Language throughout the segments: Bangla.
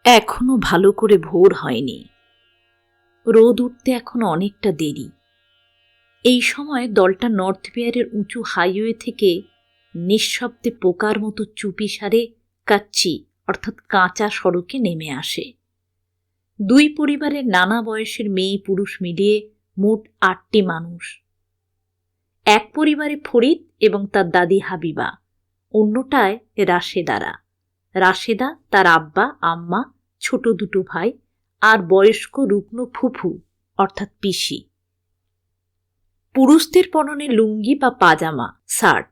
এখনো ভালো করে ভোর হয়নি, রোদ উঠতে এখনো অনেকটা দেরি। এই সময় দলটা নর্থ বিয়ারের উঁচু হাইওয়ে থেকে নিঃশব্দে পোকার মতো চুপি সারে কাচ্চি অর্থাৎ কাঁচা সড়কে নেমে আসে। দুই পরিবারের নানা বয়সের মেয়ে পুরুষ মিলিয়ে মোট ৮টি মানুষ। এক পরিবারে ফরিদ এবং তার দাদি হাবিবা, অন্যটায় রাশেদা, তার আব্বা আম্মা, ছোট দুটো ভাই আর বয়স্ক রুগ্ন ফুফু অর্থাৎ পিসি। পুরুষদের পরনে লুঙ্গি বা পাজামা শার্ট,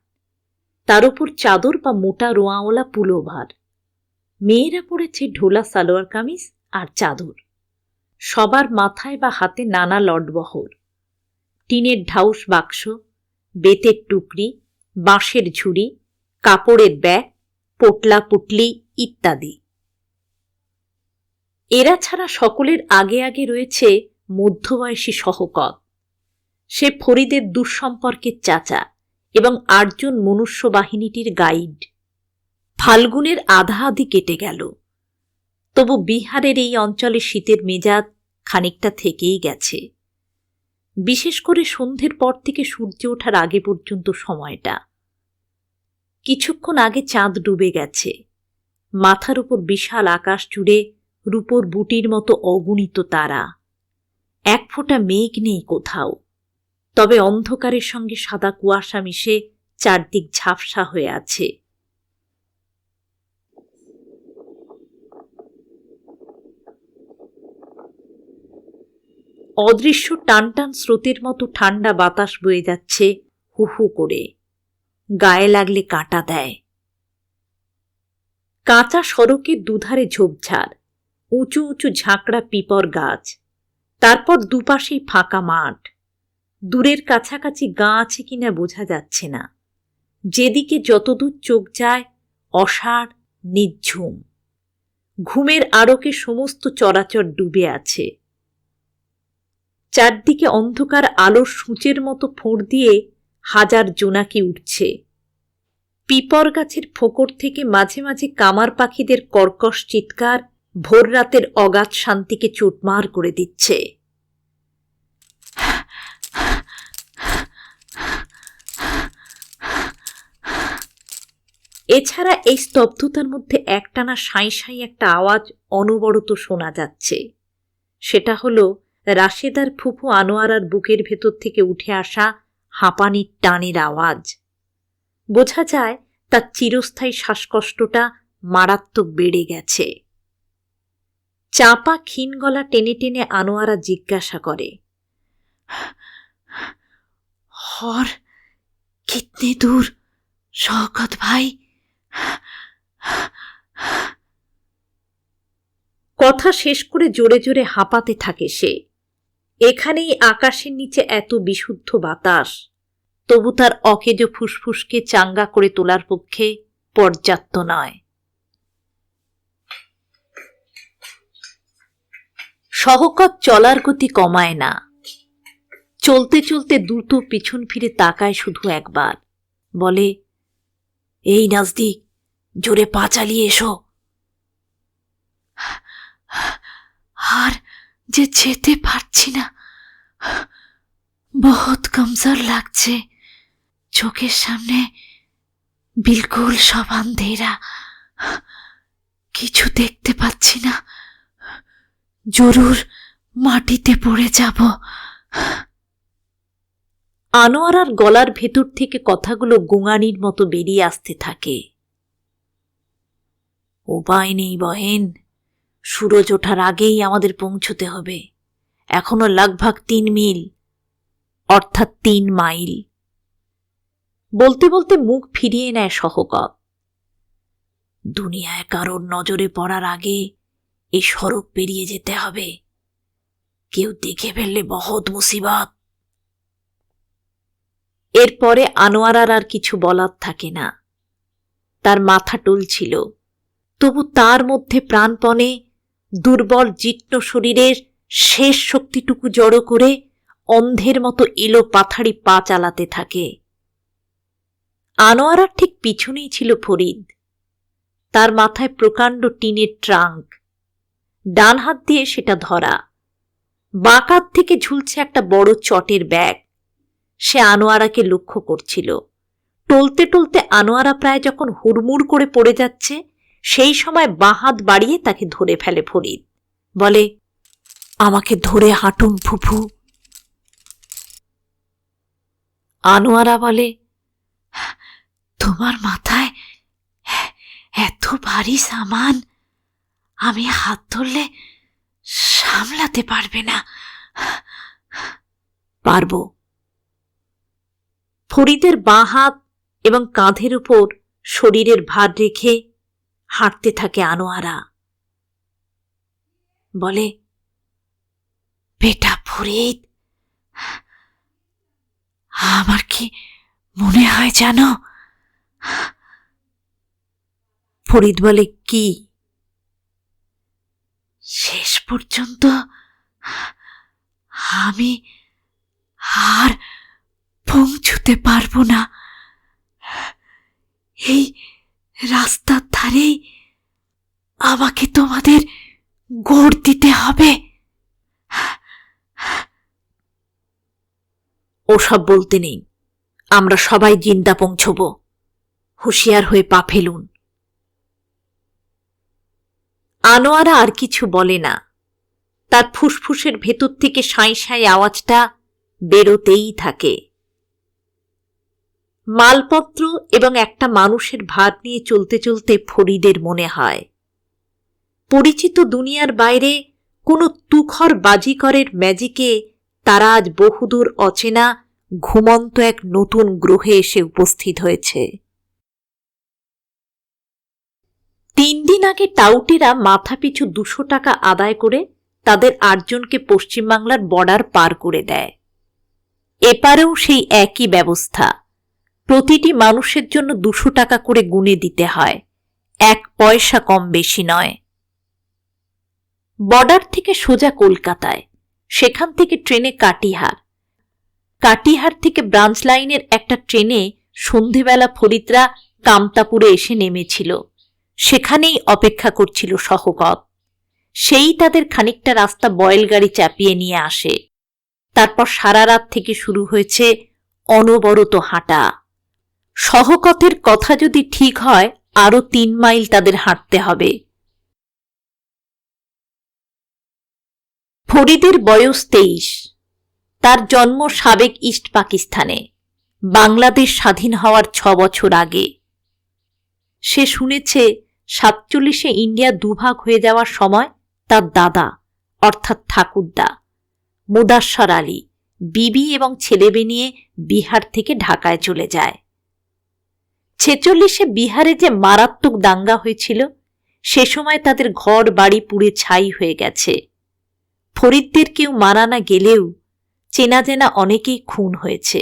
তার উপর চাদর বা মোটা রোয়াওয়ালা পুলোভার। মেয়েরা পরেছে ঢোলা সালোয়ার কামিজ আর চাদর। সবার মাথায় বা হাতে নানা লটবহর, টিনের ঢাউস বাক্স, বেতের টুকরি, বাঁশের ঝুড়ি, কাপড়ের ব্যাগ, পোটলা পুটলি ইত্যাদি। এরা ছাড়া সকলের আগে আগে রয়েছে মধ্যবয়সী সহকত। সে ফরিদের দুঃসম্পর্কের চাচা এবং ৮ জন মনুষ্য বাহিনীটির গাইড। ফাল্গুনের আধা আধি কেটে গেল, তবু বিহারের এই অঞ্চলে শীতের মেজাজ খানিকটা থেকেই গেছে, বিশেষ করে সন্ধ্যের পর থেকে সূর্য ওঠার আগে পর্যন্ত সময়টা। কিছুক্ষণ আগে চাঁদ ডুবে গেছে, মাথার উপর বিশাল আকাশ জুড়ে রূপোর বুটির মতো অগণিত তারা। এক ফোঁটা মেঘ নেই কোথাও, তবে অন্ধকারের সঙ্গে সাদা কুয়াশা মিশে চারদিক ঝাপসা হয়ে আছে। অদৃশ্য টানটান স্রোতের মতো ঠান্ডা বাতাস বয়ে যাচ্ছে হু হু করে, গায়ে লাগলে কাঁটা দেয়। কাঁচা সড়কের দুধারে ঝোপঝাড়, উঁচু উঁচু ঝাঁকড়া পিপর গাছ, তারপর দুপাশেই ফাঁকা মাঠ। দূরের কাছাকাছি গাঁ আছে কিনা বোঝা যাচ্ছে না। যেদিকে যতদূর চোখ যায় অসাড় নিঝুম। ঘুমের আড়কে সমস্ত চরাচর ডুবে আছে। চারদিকে অন্ধকার আলোর সূঁচের মতো ফোঁড় দিয়ে হাজার জোনাকি উঠছে। পিপর গাছের ফোকর থেকে মাঝে মাঝে কামার পাখিদের কর্কশ চিৎকার ভোর রাতের অগাধ শান্তিকে চোটমার করে দিচ্ছে। এছাড়া এই স্তব্ধতার মধ্যে একটানা সাঁই সাঁই একটা আওয়াজ অনবরত শোনা যাচ্ছে। সেটা হলো রাশেদার ফুফু আনোয়ারার বুকের ভেতর থেকে উঠে আসা হাঁপানির টানের আওয়াজ। বোঝা যায় তার চিরস্থায়ী শ্বাসকষ্টটা মারাত্মক বেড়ে গেছে। চাপা ক্ষীণ গলা টেনে টেনে আনোয়ারা জিজ্ঞাসা করে, और कितने दूर शौकत भाई? কথা শেষ করে জোরে জোরে হাঁপাতে থাকে সে। এখানেই আকাশের নিচে এত বিশুদ্ধ বাতাস, তবু তার অকেজো ফুসফুসকে চাঙ্গা করে তোলার পক্ষে পর্যাপ্ত নয়। সহকত চলার গতি কমায় না। চলতে চলতে দ্রুত পিছন ফিরে তাকায় শুধু একবার, বলে, এই নাজদিক, জোরে পা চালিয়ে এসো। আর যে যেতে পারছি না, বহুত কমজোর লাগছে। চোখের সামনে বিলকুল সব আন্ধেরা, কিছু দেখতে পাচ্ছি না। জরুর মাটিতে পড়ে যাব। আনোয়ারার গলার ভেতর থেকে কথাগুলো গোঙানির মতো বেরিয়ে আসতে থাকে। উপায় নেই বহেন, সূরজ ওঠার আগেই আমাদের পৌঁছতে হবে। এখনো লগভগ ৩ মিল, অর্থাৎ ৩ মাইল। বলতে বলতে মুখ ফিরিয়ে নেয় সহকত। দুনিয়ায় কারোর নজরে পড়ার আগে এই সড়ক পেরিয়ে যেতে হবে। কেউ দেখে ফেললে বহুত মুসিবত। এরপরে আনোয়ারার আর কিছু বলার থাকে না। তার মাথা টলছিল, তবু তার মধ্যে প্রাণপণে দুর্বল জীর্ণ শরীরের শেষ শক্তিটুকু জড়ো করে অন্ধের মতো এলো পাথাড়ি পা চালাতে থাকে। আনোয়ারার ঠিক পিছনেই ছিল ফরিদ। তার মাথায় প্রকাণ্ড টিনের ট্রাঙ্ক, ডান হাত দিয়ে সেটা ধরা। বাঁ কাঁধ থেকে ঝুলছে একটা বড় চটের ব্যাগ। সে আনোয়ারাকে লক্ষ্য করছিল। টলতে টলতে আনোয়ারা প্রায় যখন হুড়মুড় করে পড়ে যাচ্ছে, সেই সময় বাঁ হাত বাড়িয়ে তাকে ধরে ফেলে ফরিদ। বলে, আমাকে ধরে হাঁটুন ফুফু। আনোয়ারা বলে, তোমার মাথায় এত ভারী সামান, আমি হাত ধরলে সামলাতে পারবে না। পারব। ফরিদের বাঁ হাত এবং কাঁধের উপর শরীরের ভার রেখে হাঁটতে থাকে আনোয়ারা। বলে, বেটা ফরিদ, আমার কি মনে হয় জানো? ফরিদ বলে, কি? শেষ পর্যন্ত আমি আর পৌঁছতে পারবো না। এই রাস্তার ধারেই আমাকে তোমাদের গোড় দিতে হবে। ওসব বলতে নেই, আমরা সবাই জিন্দা পৌঁছব। হুঁশিয়ার হয়ে পা ফেলুন। আনোয়ারা আর কিছু বলে না। তার ফুসফুসের ভেতর থেকে সাঁই সাঁই আওয়াজটা বেরোতেই থাকে। মালপত্র এবং একটা মানুষের ভার নিয়ে চলতে চলতে ফরিদের মনে হয়, পরিচিত দুনিয়ার বাইরে কোনো তুখর বাজিকরের ম্যাজিকে তারা আজ বহুদূর অচেনা ঘুমন্ত এক নতুন গ্রহে এসে উপস্থিত হয়েছে। 3 দিন আগে টাউটেরা মাথাপিছু 200 টাকা আদায় করে তাদের 8 জনকে পশ্চিমবাংলার বর্ডার পার করে দেয়। এপারেও সেই একই ব্যবস্থা। প্রতিটি মানুষের জন্য 200 টাকা করে গুনে দিতে হয়, 1 পয়সা কম বেশি নয়। বর্ডার থেকে সোজা কলকাতায়, সেখান থেকে ট্রেনে কাটিহার। কাটিহার থেকে ব্রাঞ্চ লাইনের একটা ট্রেনে সন্ধেবেলা ফরিদরা কামতাপুরে এসে নেমেছিল। সেখানেই অপেক্ষা করছিল শওকত। সেই তাদের খানিকটা রাস্তা বয়েলগাড়ি চাপিয়ে নিয়ে আসে। তারপর সারা রাত থেকে শুরু হয়েছে অনবরত হাঁটা। শওকতের কথা যদি ঠিক হয়, আরো 3 মাইল তাদের হাঁটতে হবে। ফরিদের বয়স 23। তার জন্ম সাবেক ইস্ট পাকিস্তানে, বাংলাদেশ স্বাধীন হওয়ার 6 বছর আগে। সে শুনেছে 47-এ ইন্ডিয়া দুভাগ হয়ে যাওয়ার সময় তার দাদা অর্থাৎ ঠাকুরদা মুদাস্সর আলী বিবি এবং ছেলেবে নিয়ে বিহার থেকে ঢাকায় চলে যায়। 46-এ বিহারে যে মারাত্মক দাঙ্গা হয়েছিল, সে সময় তাদের ঘর বাড়ি পুড়ে ছাই হয়ে গেছে। ফরিদদের কেউ মারা না গেলেও চেনা জেনা অনেকেই খুন হয়েছে।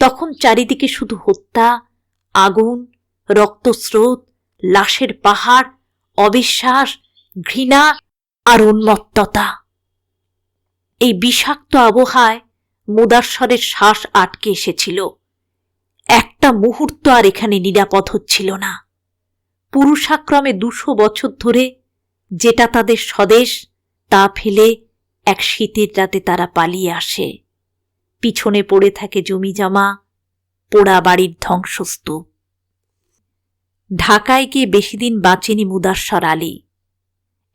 তখন চারিদিকে শুধু হত্যা, আগুন, রক্তস্রোত, লাশের পাহাড়, অবিশ্বাস, ঘৃণা আর উন্মত্ততা। এই বিষাক্ত আবহাওয়ায় মুদাস্সরের শ্বাস আটকে এসেছিল। একটা মুহূর্ত আর এখানে নিরাপদ হচ্ছিল না। পুরুষাক্রমে 200 বছর ধরে যেটা তাদের স্বদেশ, তা ফেলে এক শীতের রাতে তারা পালিয়ে আসে। পিছনে পড়ে থাকে জমিজমা, পোড়া বাড়ির ধ্বংসস্তূপ। ঢাকায় গিয়ে বেশি দিন বাঁচেনি মুদাস্সর আলী।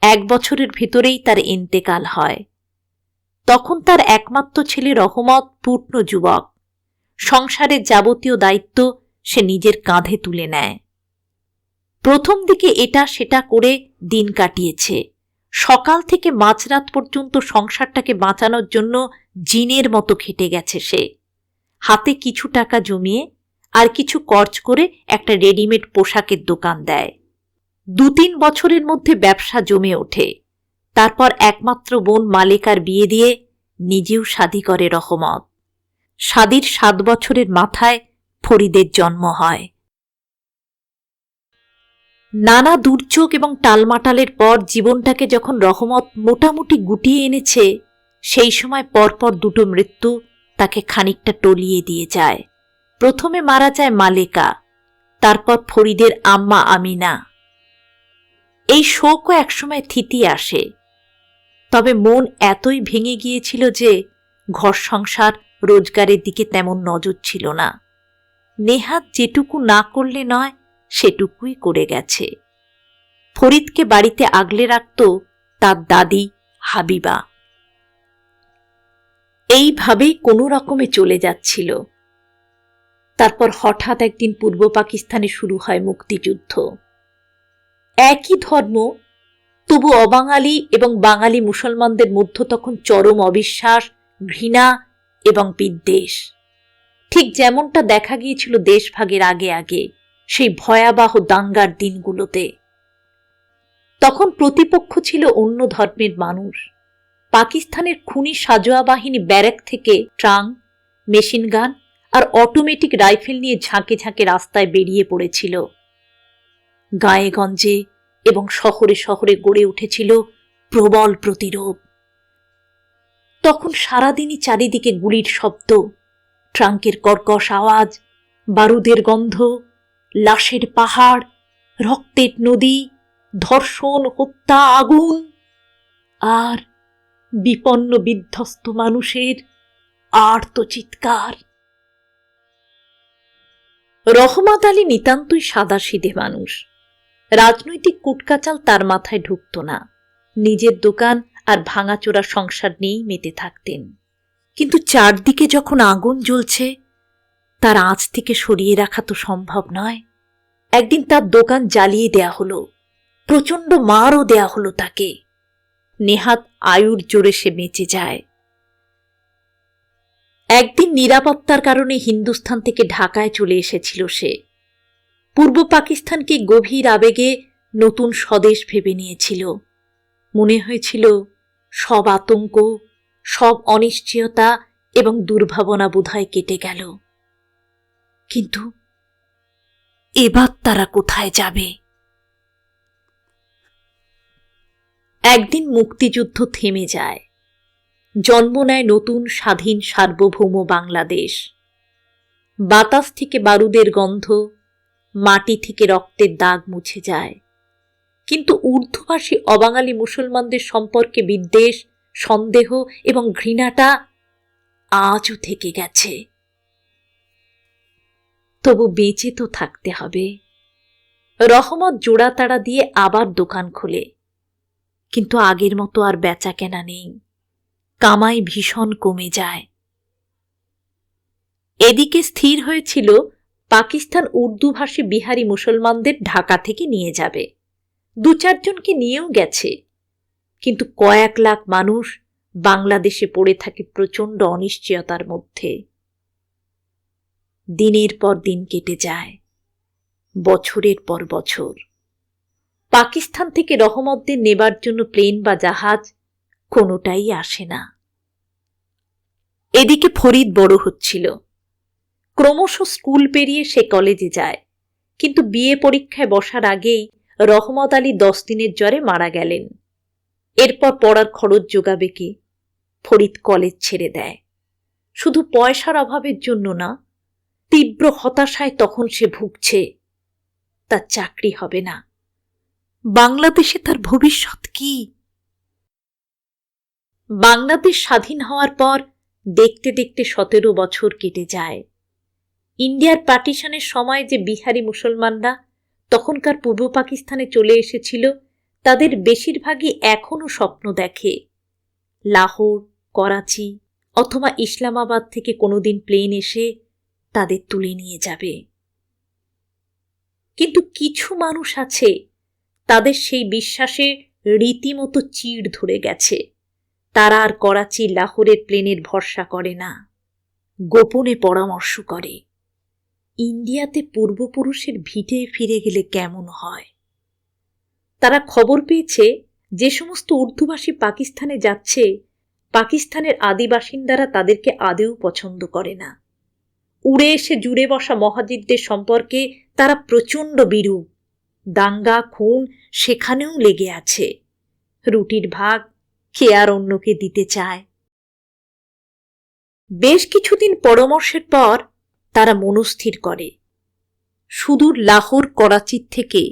1 বছরের ভেতরেই তার ইন্তেকাল হয়। তখন তার একমাত্র ছেলে রহমত পূর্ণ যুবক। সংসারের যাবতীয় দায়িত্ব সে নিজের কাঁধে তুলে নেয়। প্রথম দিকে এটা সেটা করে দিন কাটিয়েছে। সকাল থেকে মাঝরাত পর্যন্ত সংসারটাকে বাঁচানোর জন্য জিনের মতো খেটে গেছে সে। হাতে কিছু টাকা জমিয়ে আর কিছু খরচ করে একটা রেডিমেড পোশাকের দোকান দেয়। 2-3 বছরের মধ্যে ব্যবসা জমে ওঠে। তারপর একমাত্র বোন মালেকার বিয়ে দিয়ে নিজেও শাদী করে রহমত। শাদীর 7 বছরের মাথায় ফরিদের জন্ম হয়। নানা দুর্যোগ এবং টালমাটালের পর জীবনটাকে যখন রহমত মোটামুটি গুটিয়ে এনেছে, সেই সময় পরপর 2টো মৃত্যু তাকে খানিকটা টলিয়ে দিয়ে যায়। প্রথমে মারা যায় মালেকা, তারপর ফরিদের আম্মা আমিনা। এই শোকও একসময় থিতি আসে, তবে মন এতই ভেঙে গিয়েছিল যে ঘর সংসার রোজগারের দিকে তেমন নজর ছিল না। নেহাত যেটুকু না করলে নয় সেটুকুই করে গেছে। ফরিদকে বাড়িতে আগলে রাখত তার দাদি হাবিবা। এইভাবেই কোনো রকমে চলে যাচ্ছিল। তারপর হঠাৎ একদিন পূর্ব পাকিস্তানে শুরু হয় মুক্তিযুদ্ধ। একই ধর্ম, তবু অবাঙালি এবং বাঙালি মুসলমানদের মধ্যে তখন চরম অবিশ্বাস, ঘৃণা এবং বিদ্বেষ, ঠিক যেমনটা দেখা গিয়েছিল দেশভাগের আগে আগে সেই ভয়াবহ দাঙ্গার দিনগুলোতে। তখন প্রতিপক্ষ ছিল অন্য ধর্মের মানুষ। পাকিস্তানের খুনি সাজোয়া বাহিনী ব্যারাক থেকে ট্রাং, মেশিনগান আর অটোমেটিক রাইফেল নিয়ে ঝাঁকে ঝাঁকে রাস্তায় বেরিয়ে পড়েছিল। গায়ে গঞ্জে এবং শহরে শহরে গড়ে উঠেছিল প্রবল প্রতিরোধ। তখন সারাদিনই চারিদিকে গুলির শব্দ, ট্রাঙ্কের কর্কশ আওয়াজ, বারুদের গন্ধ, লাশের পাহাড়, রক্তের নদী, ধর্ষণ, হত্যা, আগুন আর বিপন্ন বিধ্বস্ত মানুষের আর্ত চিৎকার। রহমত আলী নিতান্তই সাদাসিধে মানুষ। রাজনৈতিক কুটকাচাল তার মাথায় ঢুকত না। নিজের দোকান আর ভাঙাচোরা সংসার নিয়েই মেতে থাকতেন। কিন্তু চারদিকে যখন আগুন জ্বলছে, তার আঁচ থেকে সরিয়ে রাখা তো সম্ভব নয়। একদিন তার দোকান জ্বালিয়ে দেয়া হলো, প্রচণ্ড মারও দেয়া হলো তাকে। নেহাত আয়ুর জোরে সে বেঁচে যায়। একদিন নিরাপত্তার কারণে হিন্দুস্থান থেকে ঢাকায় চলে এসেছিল সে। পূর্ব পাকিস্তানকে গভীর আবেগে নতুন স্বদেশ ভেবে নিয়েছিল। মনে হয়েছিল সব আতঙ্ক, সব অনিশ্চয়তা এবং দুর্ভাবনা বোধহয় কেটে গেল। কিন্তু এবার তারা কোথায় যাবে? একদিন মুক্তিযুদ্ধ থেমে যায়। জন্ম নেয় নতুন স্বাধীন সার্বভৌম বাংলাদেশ। বাতাস থেকে বারুদের গন্ধ, মাটি থেকে রক্তের দাগ মুছে যায়। কিন্তু উর্দুভাষী অবাঙালি মুসলমানদের সম্পর্কে বিদ্বেষ, সন্দেহ এবং ঘৃণাটা আজও থেকে গেছে। তবু বেঁচে তো থাকতে হবে। রহমত জোড়াতাড়া দিয়ে আবার দোকান খোলে, কিন্তু আগের মতো আর বেচা কেনা নেই। কামাই ভীষণ কমে যায়। এদিকে স্থির হয়েছিল পাকিস্তান উর্দুভাষী বিহারি মুসলমানদের ঢাকা থেকে নিয়ে যাবে। 2-4 জনকে নিয়েও গেছে, কিন্তু কয়েক লাখ মানুষ বাংলাদেশে পড়ে থাকে প্রচণ্ড অনিশ্চয়তার মধ্যে। দিনের পর দিন কেটে যায়, বছরের পর বছর। পাকিস্তান থেকে রহমতদের নেবার জন্য প্লেন বা জাহাজ কোনোটাই আসে না। এদিকে ফরিদ বড় হচ্ছিল। ক্রমশ স্কুল পেরিয়ে সে কলেজে যায়, কিন্তু বিয়ে পরীক্ষায় বসার আগেই রহমত আলী 10 দিনের জ্বরে মারা গেলেন। এরপর পড়ার খরচ জোগাবে কে? ফরিদ কলেজ ছেড়ে দেয়। শুধু পয়সার অভাবের জন্য না, তীব্র হতাশায় তখন সে ভুগছে। তার চাকরি হবে না। বাংলাদেশে তার ভবিষ্যৎ কি? বাংলাদেশ স্বাধীন হওয়ার পর দেখতে দেখতে 17 বছর কেটে যায়। ইন্ডিয়ার পার্টিশনের সময় যে বিহারি মুসলমানরা তখনকার পূর্ব পাকিস্তানে চলে এসেছিল, তাদের বেশিরভাগই এখনো স্বপ্ন দেখে লাহোর, করাচি অথবা ইসলামাবাদ থেকে কোনোদিন প্লেন এসে তাদের তুলে নিয়ে যাবে। কিন্তু কিছু মানুষ আছে, তাদের সেই বিশ্বাসে রীতিমতো চিড় ধরে গেছে। তারা আর করাচি, লাহোরের প্লেনের ভরসা করে না, গোপনে পরামর্শ করে ইন্ডিয়াতে পূর্বপুরুষের ভিটে ফিরে গেলে কেমন হয়। তারা খবর পেয়েছে যে সমস্ত উর্দুভাষী পাকিস্তানে যাচ্ছে, পাকিস্তানের আদিবাসিন্দারা তাদেরকে আদৌ পছন্দ করে না। উড়ে এসে জুড়ে বসা মহাজিদদের সম্পর্কে তারা প্রচণ্ড বিরূপ। দাঙ্গা, খুন সেখানেও লেগে আছে। রুটির ভাগ কে আর অন্যকে দিতে চায়। বেশ কিছুদিন পরামর্শের পর তারা মনস্থির করে সুদূর লাহোর, করাচির থেকে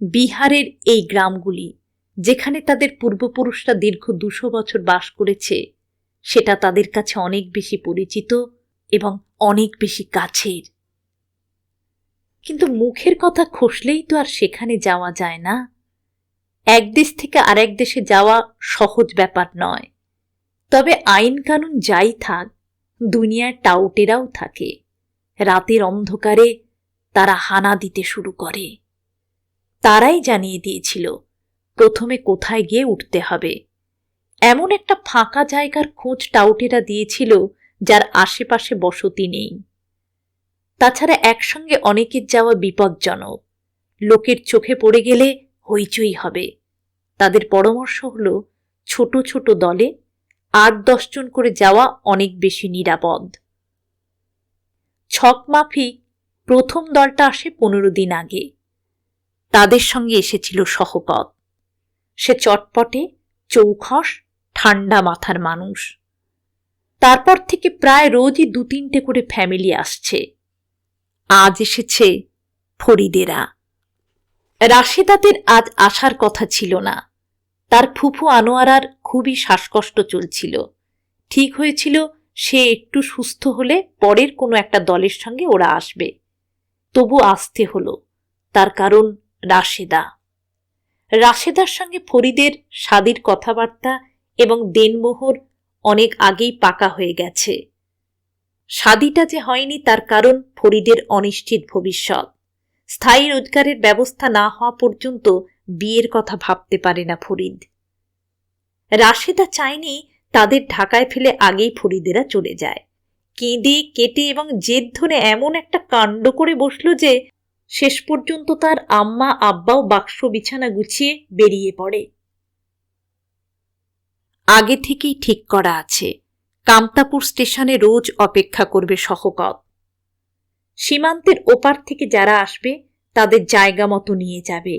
বিহারের এই গ্রামগুলি, যেখানে তাদের পূর্বপুরুষরা দীর্ঘ 200 বছর বাস করেছে, সেটা তাদের কাছে অনেক বেশি পরিচিত এবং অনেক বেশি কাছের। কিন্তু মুখের কথা খসলেই তো আর সেখানে যাওয়া যায় না। এক দেশ থেকে আরেক দেশে যাওয়া সহজ ব্যাপার নয়। তবে আইন কানুন যাই থাক, দুনিয়ার টাউটেরাও থাকে। রাতের অন্ধকারে তারা হানা দিতে শুরু করে। তারাই জানিয়ে দিয়েছিল প্রথমে কোথায় গিয়ে উঠতে হবে। এমন একটা ফাঁকা জায়গার খোঁজ টাউটেরা দিয়েছিল যার আশেপাশে বসতি নেই। তাছাড়া একসঙ্গে অনেকের যাওয়া বিপজ্জনক, লোকের চোখে পড়ে গেলে হইচই হবে। তাদের পরামর্শ হলো ছোট ছোট দলে 8-10 জন করে যাওয়া অনেক বেশি নিরাপদ। ছক মাফিক প্রথম দলটা আসে 15 দিন আগে। তাদের সঙ্গে এসেছিল শওকত। সে চটপটে, চৌখস, ঠান্ডা মাথার মানুষ। তারপর থেকে প্রায় রোজই 2-3টে করে ফ্যামিলি আসছে। আজ এসেছে ফরিদেরা। রাশেদাদের আজ আসার কথা ছিল না। তার ফুফু আনোয়ারার খুবই শ্বাসকষ্ট চলছিল। ঠিক হয়েছিল সে একটু সুস্থ হলে পরের কোনো একটা দলের সঙ্গে ওরা আসবে। তবু আসতে হলো, তার কারণ রাশেদার সঙ্গে ফরিদের শাদীর কথাবার্তা এবং দেনমোহর অনেক আগেই পাকা হয়ে গেছে। শাদীটা যে হয়নি তার কারণ ফরিদের অনিশ্চিত ভবিষ্যৎ। স্থায়ী রোজগারের ব্যবস্থা না হওয়া পর্যন্ত বিয়ের কথা ভাবতে পারে না ফরিদ। রাশেদা চায়নি তাদের ঢাকায় ফেলে আগেই ফরিদেরা চলে যায়। কেঁদে কেটে এবং জেদ ধরে এমন একটা কাণ্ড করে বসল যে শেষ পর্যন্ত তার আম্মা আব্বাও বাক্স বিছানা গুছিয়ে বেরিয়ে পড়ে। আগে থেকেই ঠিক করা আছে কামতাপুর স্টেশনে রোজ অপেক্ষা করবে শওকত। সীমান্তের ওপার থেকে যারা আসবে তাদের জায়গা মতো নিয়ে যাবে।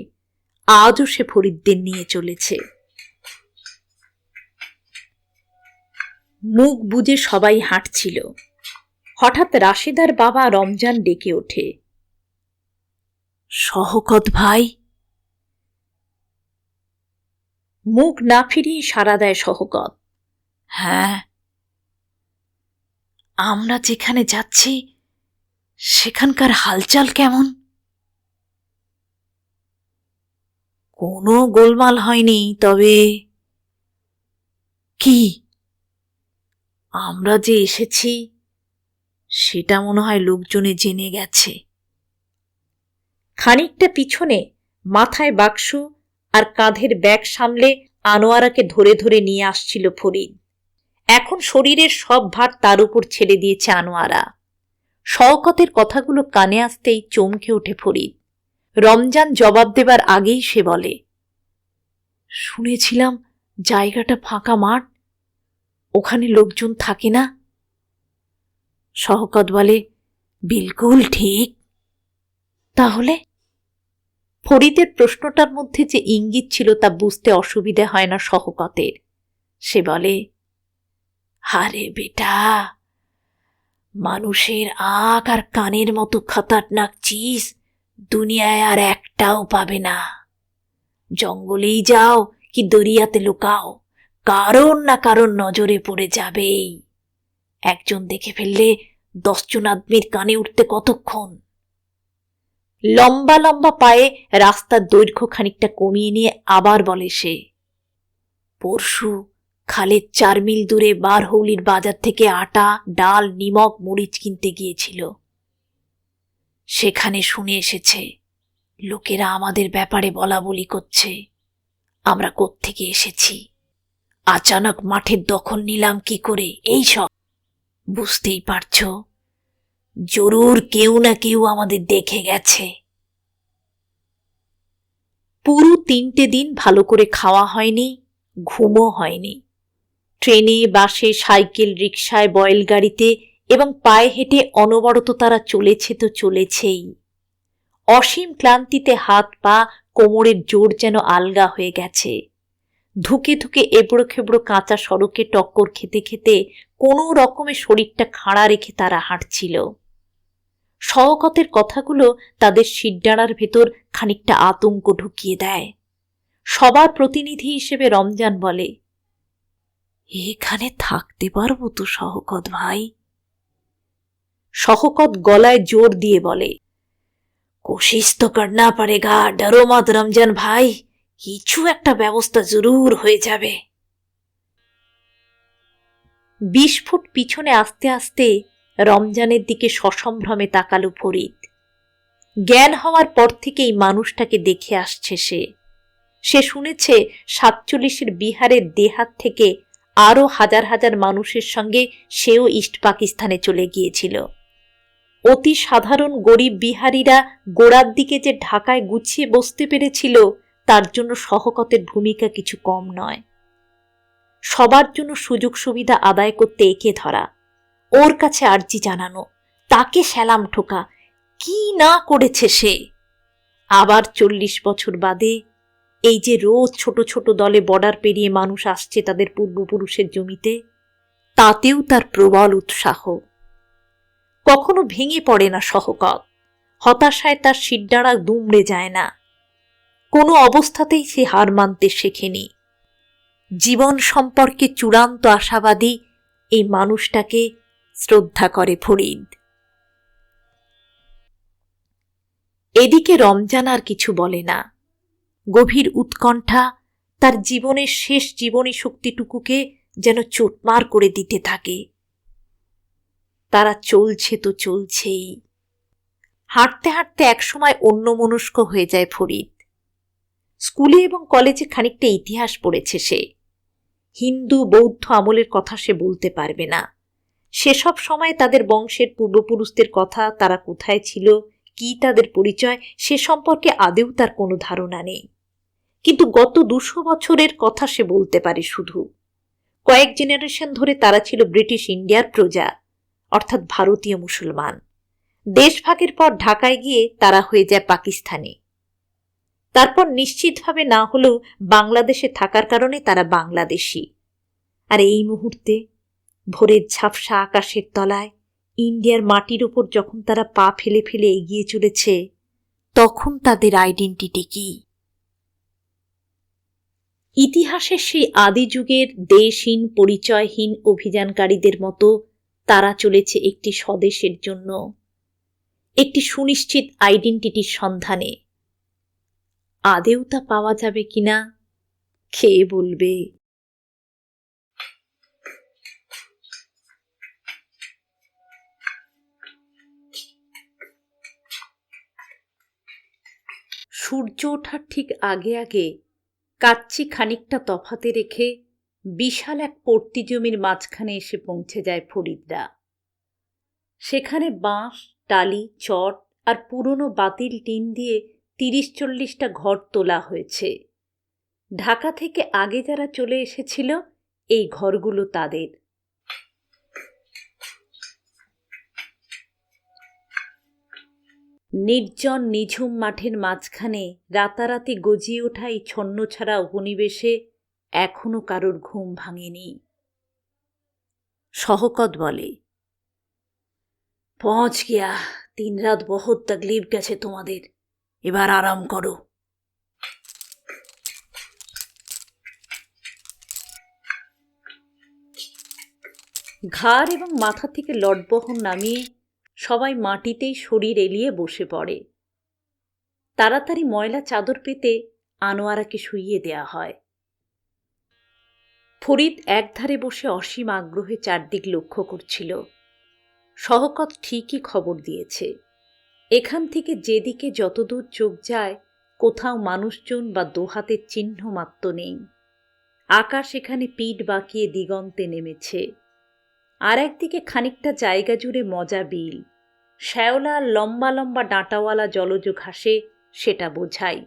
আজও সে ফরিদদের নিয়ে চলেছে। মুখ বুজে সবাই হাঁটছিল। হঠাৎ রাশেদার বাবা রমজান ডেকে ওঠে, শওকত ভাই। মুখ না ফিরিয়ে সাড়া দেয় শওকত, হ্যাঁ। আমরা যেখানে যাচ্ছি সেখানকার হালচাল কেমন? কোনো গোলমাল হয়নি, তবে কি আমরা যে এসেছি সেটা মনে হয় লোকজনে জেনে গেছে। খানিকটা পিছনে মাথায় বাক্স আর কাঁধের ব্যাগ সামলে আনোয়ারাকে ধরে ধরে নিয়ে আসছিল ফরিদ। এখন শরীরের সব ভার তার উপর ছেড়ে দিয়েছে আনোয়ারা। শওকতের কথাগুলো কানে আসতেই চমকে ওঠে ফরিদ। রমজান জবাব দেবার আগেই সে বলে, শুনেছিলাম জায়গাটা ফাঁকা মাঠ, ওখানে লোকজন থাকে না। শওকত বলে, বিলকুল ঠিক। তাহলে? ফরিদের প্রশ্নটার মধ্যে যে ইঙ্গিত ছিল তা বুঝতে অসুবিধে হয় না শওকতের। সে বলে, আরে বেটা, মানুষের আঁখ আর কানের মতো খতরনাক চিজ দুনিয়ায় আর একটাও পাবে না। জঙ্গলেই যাও কি দরিয়াতে লুকাও, কারণ না কারণ নজরে পড়ে যাবেই। একজন দেখে ফেললে 10 জন আদমির কানে উঠতে কতক্ষণ? লম্বা লম্বা পায়ে রাস্তার দৈর্ঘ্য খানিকটা কমিয়ে নিয়ে আবার বলে সে, পরশু খালেদ 4 মিল দূরে বারহৌলির বাজার থেকে আটা, ডাল, নিমক, মরিচ কিনতে গিয়েছিল। সেখানে শুনে এসেছে লোকেরা আমাদের ব্যাপারে বলা বলি করছে, আমরা কোত্থেকে এসেছি, আচানক মাঠের দখল নিলাম কি করে, এই সব। বুঝতেই পারছ, জরুর কেউ না কেউ আমাদের দেখে গেছে। পুরো 3টে দিন ভালো করে খাওয়া হয়নি, ঘুমও হয়নি। ট্রেনে, বাসে, সাইকেল, রিকশায়, বয়েলগাড়িতে এবং পায়ে হেঁটে অনবরত তারা চলেছে তো চলেছেই। অসীম ক্লান্তিতে হাত পা, কোমরের জোর যেন আলগা হয়ে গেছে। ধুকে ধুকে এবড়ো খেবড়ো কাঁচা সড়কে টক্কর খেতে খেতে কোনো রকমে শরীরটা খাড়া রেখে তারা হাঁটছিল। শওকতের কথাগুলো তাদের শিরদাঁড়ার ভেতর খানিকটা আতঙ্ক ঢুকিয়ে দেয়। সবার প্রতিনিধি হিসেবে রমজান বলে, এখানে থাকতে পারবো তো শওকত ভাই? শওকত গলায় জোর দিয়ে বলে, কোশিশ তো করনা পড়েগা, ডরো মত রমজান ভাই, কিছু একটা ব্যবস্থা জরুর হয়ে যাবে। 20 ফুট পিছনে আসতে আসতে রমজানের দিকে সসম্ভ্রমে তাকালো ফরিদ। জ্ঞান হওয়ার পর থেকেই মানুষটাকে দেখে আসছে সে শুনেছে 47-এর বিহারের দেহাত থেকে আরও হাজার হাজার মানুষের সঙ্গে সেও ইস্ট পাকিস্তানে চলে গিয়েছিল। অতি সাধারণ গরিব বিহারিরা গোড়ার দিকে যে ঢাকায় গুছিয়ে বসতে পেরেছিল, তার জন্য শওকতের ভূমিকা কিছু কম নয়। সবার জন্য সুযোগ সুবিধা আদায় করতে একে ধরা, ওর কাছে আর্জি জানানো, তাকে সেলাম ঠোকা, কি না করেছে সে। আবার 40 বছর বাদে এই যে রোজ ছোট ছোট দলে বর্ডার পেরিয়ে মানুষ আসছে তাদের পূর্বপুরুষের জমিতে, তাতেও তার প্রবল উৎসাহ। কখনো ভেঙে পড়ে না শওকত, হতাশায় তার শিরদাঁড়া দুমড়ে যায় না। কোনো অবস্থাতেই সে হার মানতে শেখেনি। জীবন সম্পর্কে চূড়ান্ত আশাবাদী এই মানুষটাকে শ্রদ্ধা করে ফরিদ। এদিকে রমজান আর কিছু বলে না। গভীর উৎকণ্ঠা তার জীবনের শেষ জীবনী শক্তিটুকুকে যেন চোটমার করে দিতে থাকে। তারা চলছে তো চলছেই। হাঁটতে হাঁটতে একসময় অন্যমনস্ক হয়ে যায় ফরিদ। স্কুলে এবং কলেজে খানিকটা ইতিহাস পড়েছে সে। হিন্দু বৌদ্ধ আমলের কথা সে বলতে পারবে না। সেসব সময় তাদের বংশের পূর্বপুরুষদের কথা, তারা কোথায় ছিল, কি তাদের পরিচয়, সে সম্পর্কে আদেও তার কোনো ধারণা নেই। কিন্তু গত 200 বছরের কথা সে বলতে পারে শুধু। কয়েক জেনারেশন ধরে তারা ছিল ব্রিটিশ ইন্ডিয়ার প্রজা, অর্থাৎ ভারতীয় মুসলমান। দেশভাগের পর ঢাকায় গিয়ে তারা হয়ে যায় পাকিস্তানি। তারপর নিশ্চিতভাবে না হলেও বাংলাদেশে থাকার কারণে তারা বাংলাদেশি। আর এই মুহূর্তে ভোরের ঝাপসা আকাশের তলায় ইন্ডিয়ার মাটির উপর যখন তারা পা ফেলে ফেলে এগিয়ে চলেছে, তখন তাদের আইডেন্টিটি কি? ইতিহাসের সেই আদি যুগের দেশহীন পরিচয়হীন অভিযানকারীদের মতো তারা চলেছে একটি স্বদেশের জন্য, একটি সুনিশ্চিত আইডেন্টিটির সন্ধানে। আদেও তা পাওয়া যাবে কিনা কে বলবে? সূর্য ওঠার ঠিক আগে আগে কাচ্চি খানিকটা তফাতে রেখে বিশাল এক পর্তি জমির মাঝখানে এসে পৌঁছে যায় ফরিদরা। সেখানে বাঁশ, টালি, চট আর পুরনো বাতিল টিন দিয়ে 30-40টা ঘর তোলা হয়েছে। ঢাকা থেকে আগে যারা চলে এসেছিল, এই ঘরগুলো তাদের। নির্জন নিঝুম মাঠের মাঝখানে রাতারাতি গজিয়ে ওঠা এই ছন্নছাড়া উপনিবেশে এখনো কারোর ঘুম ভাঙেনি। শওকত বলে, পৌঁছ গিয়া, 3 রাত বহুত তকলিফ গেছে তোমাদের, এবার আরাম করো। ঘাড় এবং মাথা থেকে লটবহন নামিয়ে সবাই মাটিতেই শরীর এলিয়ে বসে পড়ে। তাড়াতাড়ি ময়লা চাদর পেতে আনোয়ারাকে শুইয়ে দেয়া হয়। ফরিদ একধারে বসে অসীম আগ্রহে চারদিক লক্ষ্য করছিল। শওকত ঠিকই খবর দিয়েছে। এখান থেকে যেদিকে যতদূর চোখ যায় কোথাও মানুষজন বা দোহাতের চিহ্ন মাত্র নেই। আকাশ এখানে পিঠ বাঁকিয়ে দিগন্তে নেমেছে। আর একদিকে খানিকটা জায়গা জুড়ে মজা বিল, শ্যাওলা লম্বা লম্বা ডাঁটাওয়ালা জলজ ঘাসে সেটা বোঝাই।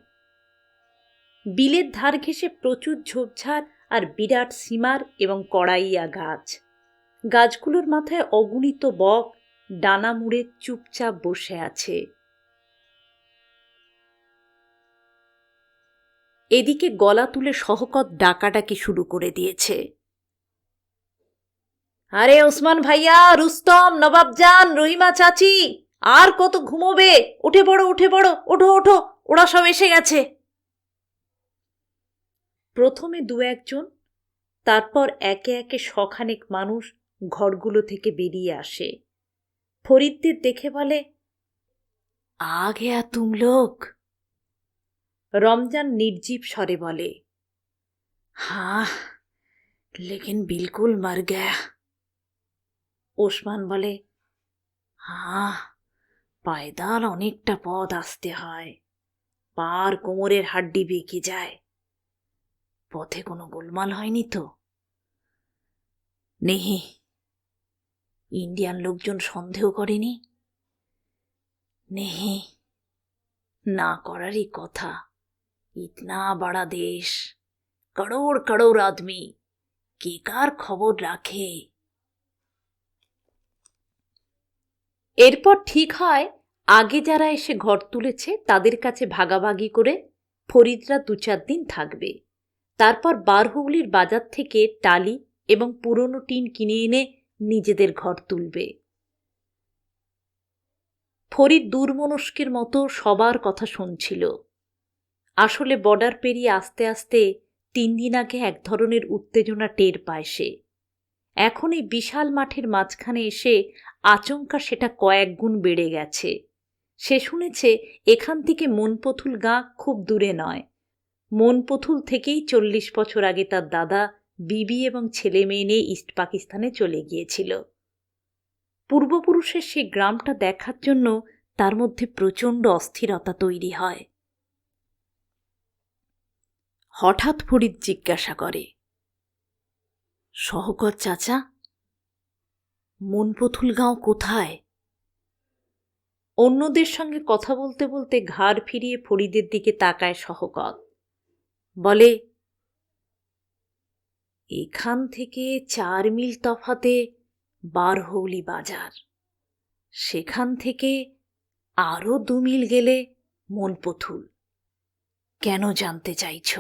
বিলের ধার ঘেঁষে প্রচুর ঝোপঝাড় আর বিরাট সিমার এবং কড়াইয়া গাছ। গাছগুলোর মাথায় অগণিত বক ডানা মুড়ে চুপচাপ বসে আছে। এদিকে গলা তুলে শওকত ডাকাডাকি শুরু করে দিয়েছে। আরে ওসমান ভাইয়া, রুস্তম, নবাবজান, রহিমা চাচি, আর কত ঘুমোবে? উঠে পড়ো, উঠে পড়ো, ওঠো ওঠো, ওরা সব এসে গেছে। প্রথমে দু একজন, তারপর একে একে শখানেক মানুষ ঘরগুলো থেকে বেরিয়ে আসে। ফরিদদের দেখে বলে, আ গয়া তুম লোগ। রমজান নির্জীব স্বরে বলে, হ্যাঁ, লেকিন বিলকুল মর গয়া। ওসমান বলে, হ্যাঁ, পায়দাল অনেকটা পথ আসতে হয়, পার কোমরের হাড্ডি বেঁকে যায়। পথে কোনো গোলমাল হয়নি তো? নেহি, ইন্ডিয়ান লোকজন সন্দেহ করেনি? নেহি, না করারই কথা। ইতনা বড়া দেশ, করোড় করোড় আদমি, কে কার খবর রাখে? এরপর ঠিক হয় আগে যারা এসে ঘর তুলেছে তাদের কাছে ভাগাভাগি করে ফরিদরা 2-4 দিন থাকবে। তারপর বারহুগলির বাজার থেকে টালি এবং পুরনো টিন কিনে এনে নিজেদের ঘর তুলবে। ফরিদ দূরমনস্কের মতো সবার কথা শুনছিল। আসলে বর্ডার পেরিয়ে আস্তে আস্তে 3 দিন আগে এক ধরনের উত্তেজনা টের পায় সে। এখন এই বিশাল মাঠের মাঝখানে এসে আচমকা সেটা কয়েক গুণ বেড়ে গেছে। সে শুনেছে এখান থেকে মনপথুল গাঁ খুব দূরে নয়। মনপথুল থেকেই 40 বছর আগে তার দাদা বিবি এবং ছেলে মেয়ে নিয়ে ইস্ট পাকিস্তানে চলে গিয়েছিল। পূর্বপুরুষের সেই গ্রামটা দেখার জন্য তার মধ্যে প্রচণ্ড অস্থিরতা তৈরি হয়। হঠাৎ ফরিদ জিজ্ঞাসা করে, শওকত চাচা, মনপথুল গাঁও কোথায়? অন্যদের সঙ্গে কথা বলতে বলতে ঘাড় ফিরিয়ে ফরিদের দিকে তাকায় শওকত। বলে, এখান থেকে 4 মিল তফাতে বারহৌলি বাজার, সেখান থেকে আরও 2 মিল গেলে মনপথুল। কেন জানতে চাইছ?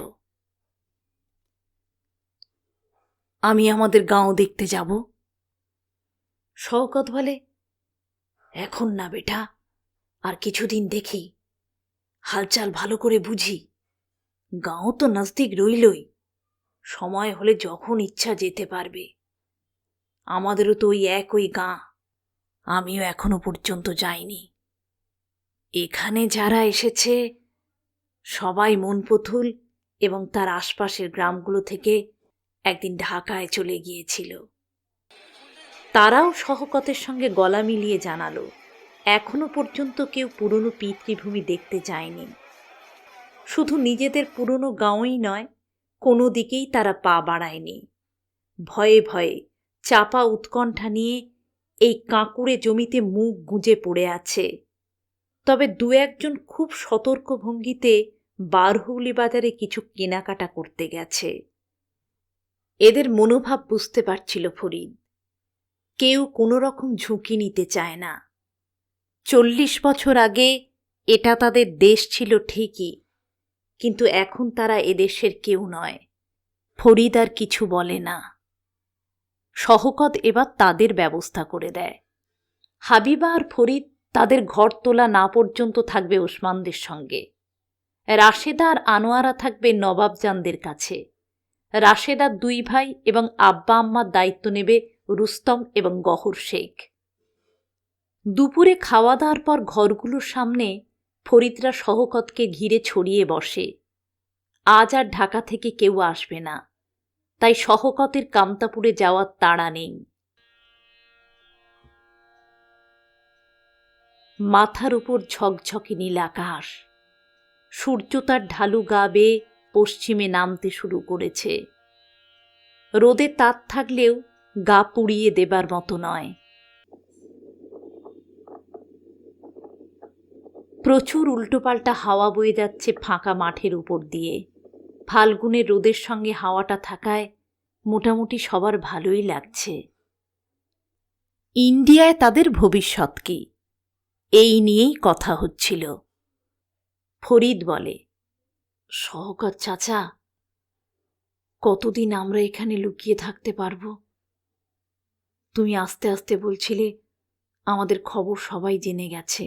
আমি আমাদের গাঁও দেখতে যাব। শওকত বলে, এখন না বেটা, আর কিছুদিন দেখি, হালচাল ভালো করে বুঝি। গাঁও তো নজদিক রইলই, সময় হলে যখন ইচ্ছা যেতে পারবে। আমাদেরও তো ওই একই গাঁ, আমিও এখনো পর্যন্ত যাইনি। এখানে যারা এসেছে সবাই মনপথুল এবং তার আশপাশের গ্রামগুলো থেকে একদিন ঢাকায় চলে গিয়েছিল। তারাও শওকতের সঙ্গে গলা মিলিয়ে জানালো, এখনো পর্যন্ত কেউ পুরনো পিতৃভূমি দেখতে যায়নি। শুধু নিজেদের পুরনো গাঁওই নয়, কোনো দিকেই তারা পা বাড়ায়নি। ভয়ে ভয়ে চাপা উৎকণ্ঠা নিয়ে এই কাঁকুড়ে জমিতে মুখ গুঁজে পড়ে আছে। তবে 2-1 জন খুব সতর্ক ভঙ্গিতে বারহুগলি বাজারে কিছু কেনাকাটা করতে গেছে। এদের মনোভাব বুঝতে পারছিল ফরিদ। কেউ কোনো রকম ঝুঁকি নিতে চায় না। 40 বছর আগে এটা তাদের দেশ ছিল ঠিকই, কিন্তু এখন তারা এদেশের কেউ নয়। ফরিদ আর কিছু বলে না। শওকত এবার তাদের ব্যবস্থা করে দেয়। হাবিবা আর ফরিদ তাদের ঘর তোলা না পর্যন্ত থাকবে ওসমানদের সঙ্গে। রাশেদা আর আনোয়ারা থাকবে নবাবজানদের কাছে। রাশেদার 2 ভাই এবং আব্বা আম্মার দায়িত্ব নেবে রুস্তম এবং গহর শেখ। দুপুরে খাওয়া দাওয়ার পর ঘরগুলোর সামনে ফরিদরা শওকতকে ঘিরে ছড়িয়ে বসে। আজ আর ঢাকা থেকে কেউ আসবে না, তাই শওকতের কামতাপুরে যাওয়ার তাড়া নেই। মাথার উপর ঝকঝকে নীল আকাশ, সূর্য তার ঢালু গা বেয়ে পশ্চিমে নামতে শুরু করেছে। রোদে তাপ থাকলেও গা পুড়িয়ে দেবার মতো নয়। প্রচুর উল্টোপাল্টা হাওয়া বয়ে যাচ্ছে ফাঁকা মাঠের উপর দিয়ে। ফাল্গুনের রোদের সঙ্গে হাওয়াটা থাকায় মোটামুটি সবার ভালোই লাগছে। ইন্ডিয়ায় তাদের ভবিষ্যৎ কি, এই নিয়েই কথা হচ্ছিল। ফরিদ বলে, শওকত চাচা, কতদিন আমরা এখানে লুকিয়ে থাকতে পারবো? তুমি আস্তে আস্তে বলছিলে আমাদের খবর সবাই জেনে গেছে।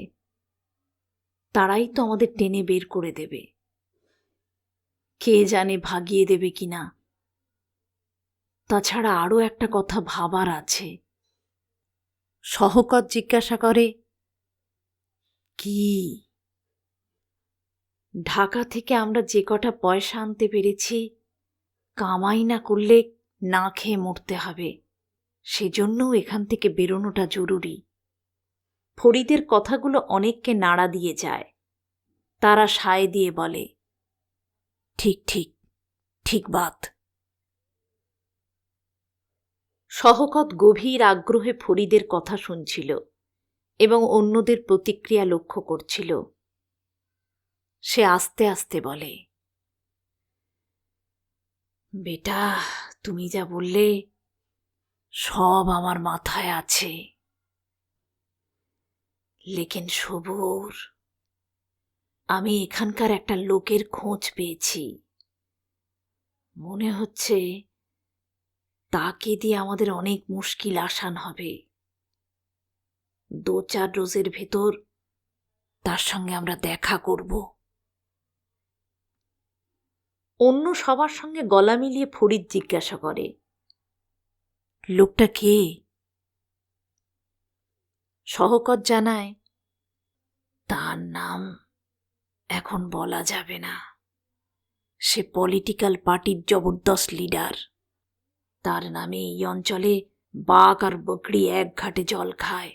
তারাই তো আমাদের টেনে বের করে দেবে। কে জানে ভাগিয়ে দেবে কিনা। তাছাড়া আরও একটা কথা ভাবার আছে। সহকত জিজ্ঞাসা করে, কি? ঢাকা থেকে আমরা যে কটা পয়সা আনতে পেরেছি, কামাই না করলে না খেয়ে মরতে হবে। সেজন্যও এখান থেকে বেরোনোটা জরুরি। ফরিদের কথাগুলো অনেককে নাড়া দিয়ে যায়। তারা সায় দিয়ে বলে, ঠিক ঠিক, ঠিক বাত। সহকত গভীর আগ্রহে ফরিদের কথা শুনছিল এবং অন্যদের প্রতিক্রিয়া লক্ষ্য করছিল। সে আস্তে আস্তে বলে, বেটা, তুমি যা বললে সব আমার মাথায় আছে, লেকিন সবুর, আমি এখানকার একটা লোকের খোঁজ পেয়েছি। মনে হচ্ছে তাকে দিয়ে আমাদের অনেক মুশকিল আসান হবে। 2-4 রোজের ভেতর তার সঙ্গে আমরা দেখা করব। অন্য সবার সঙ্গে গলা মিলিয়ে ফরিদ জিজ্ঞাসা করে, লোকটা কে? সহকত জানায়, তার নাম এখন বলা যাবে না। সে পলিটিক্যাল পার্টির জবরদস্ত লিডার। তার নামে এই অঞ্চলে বাঘ আর বকরি এক ঘাটে জল খায়।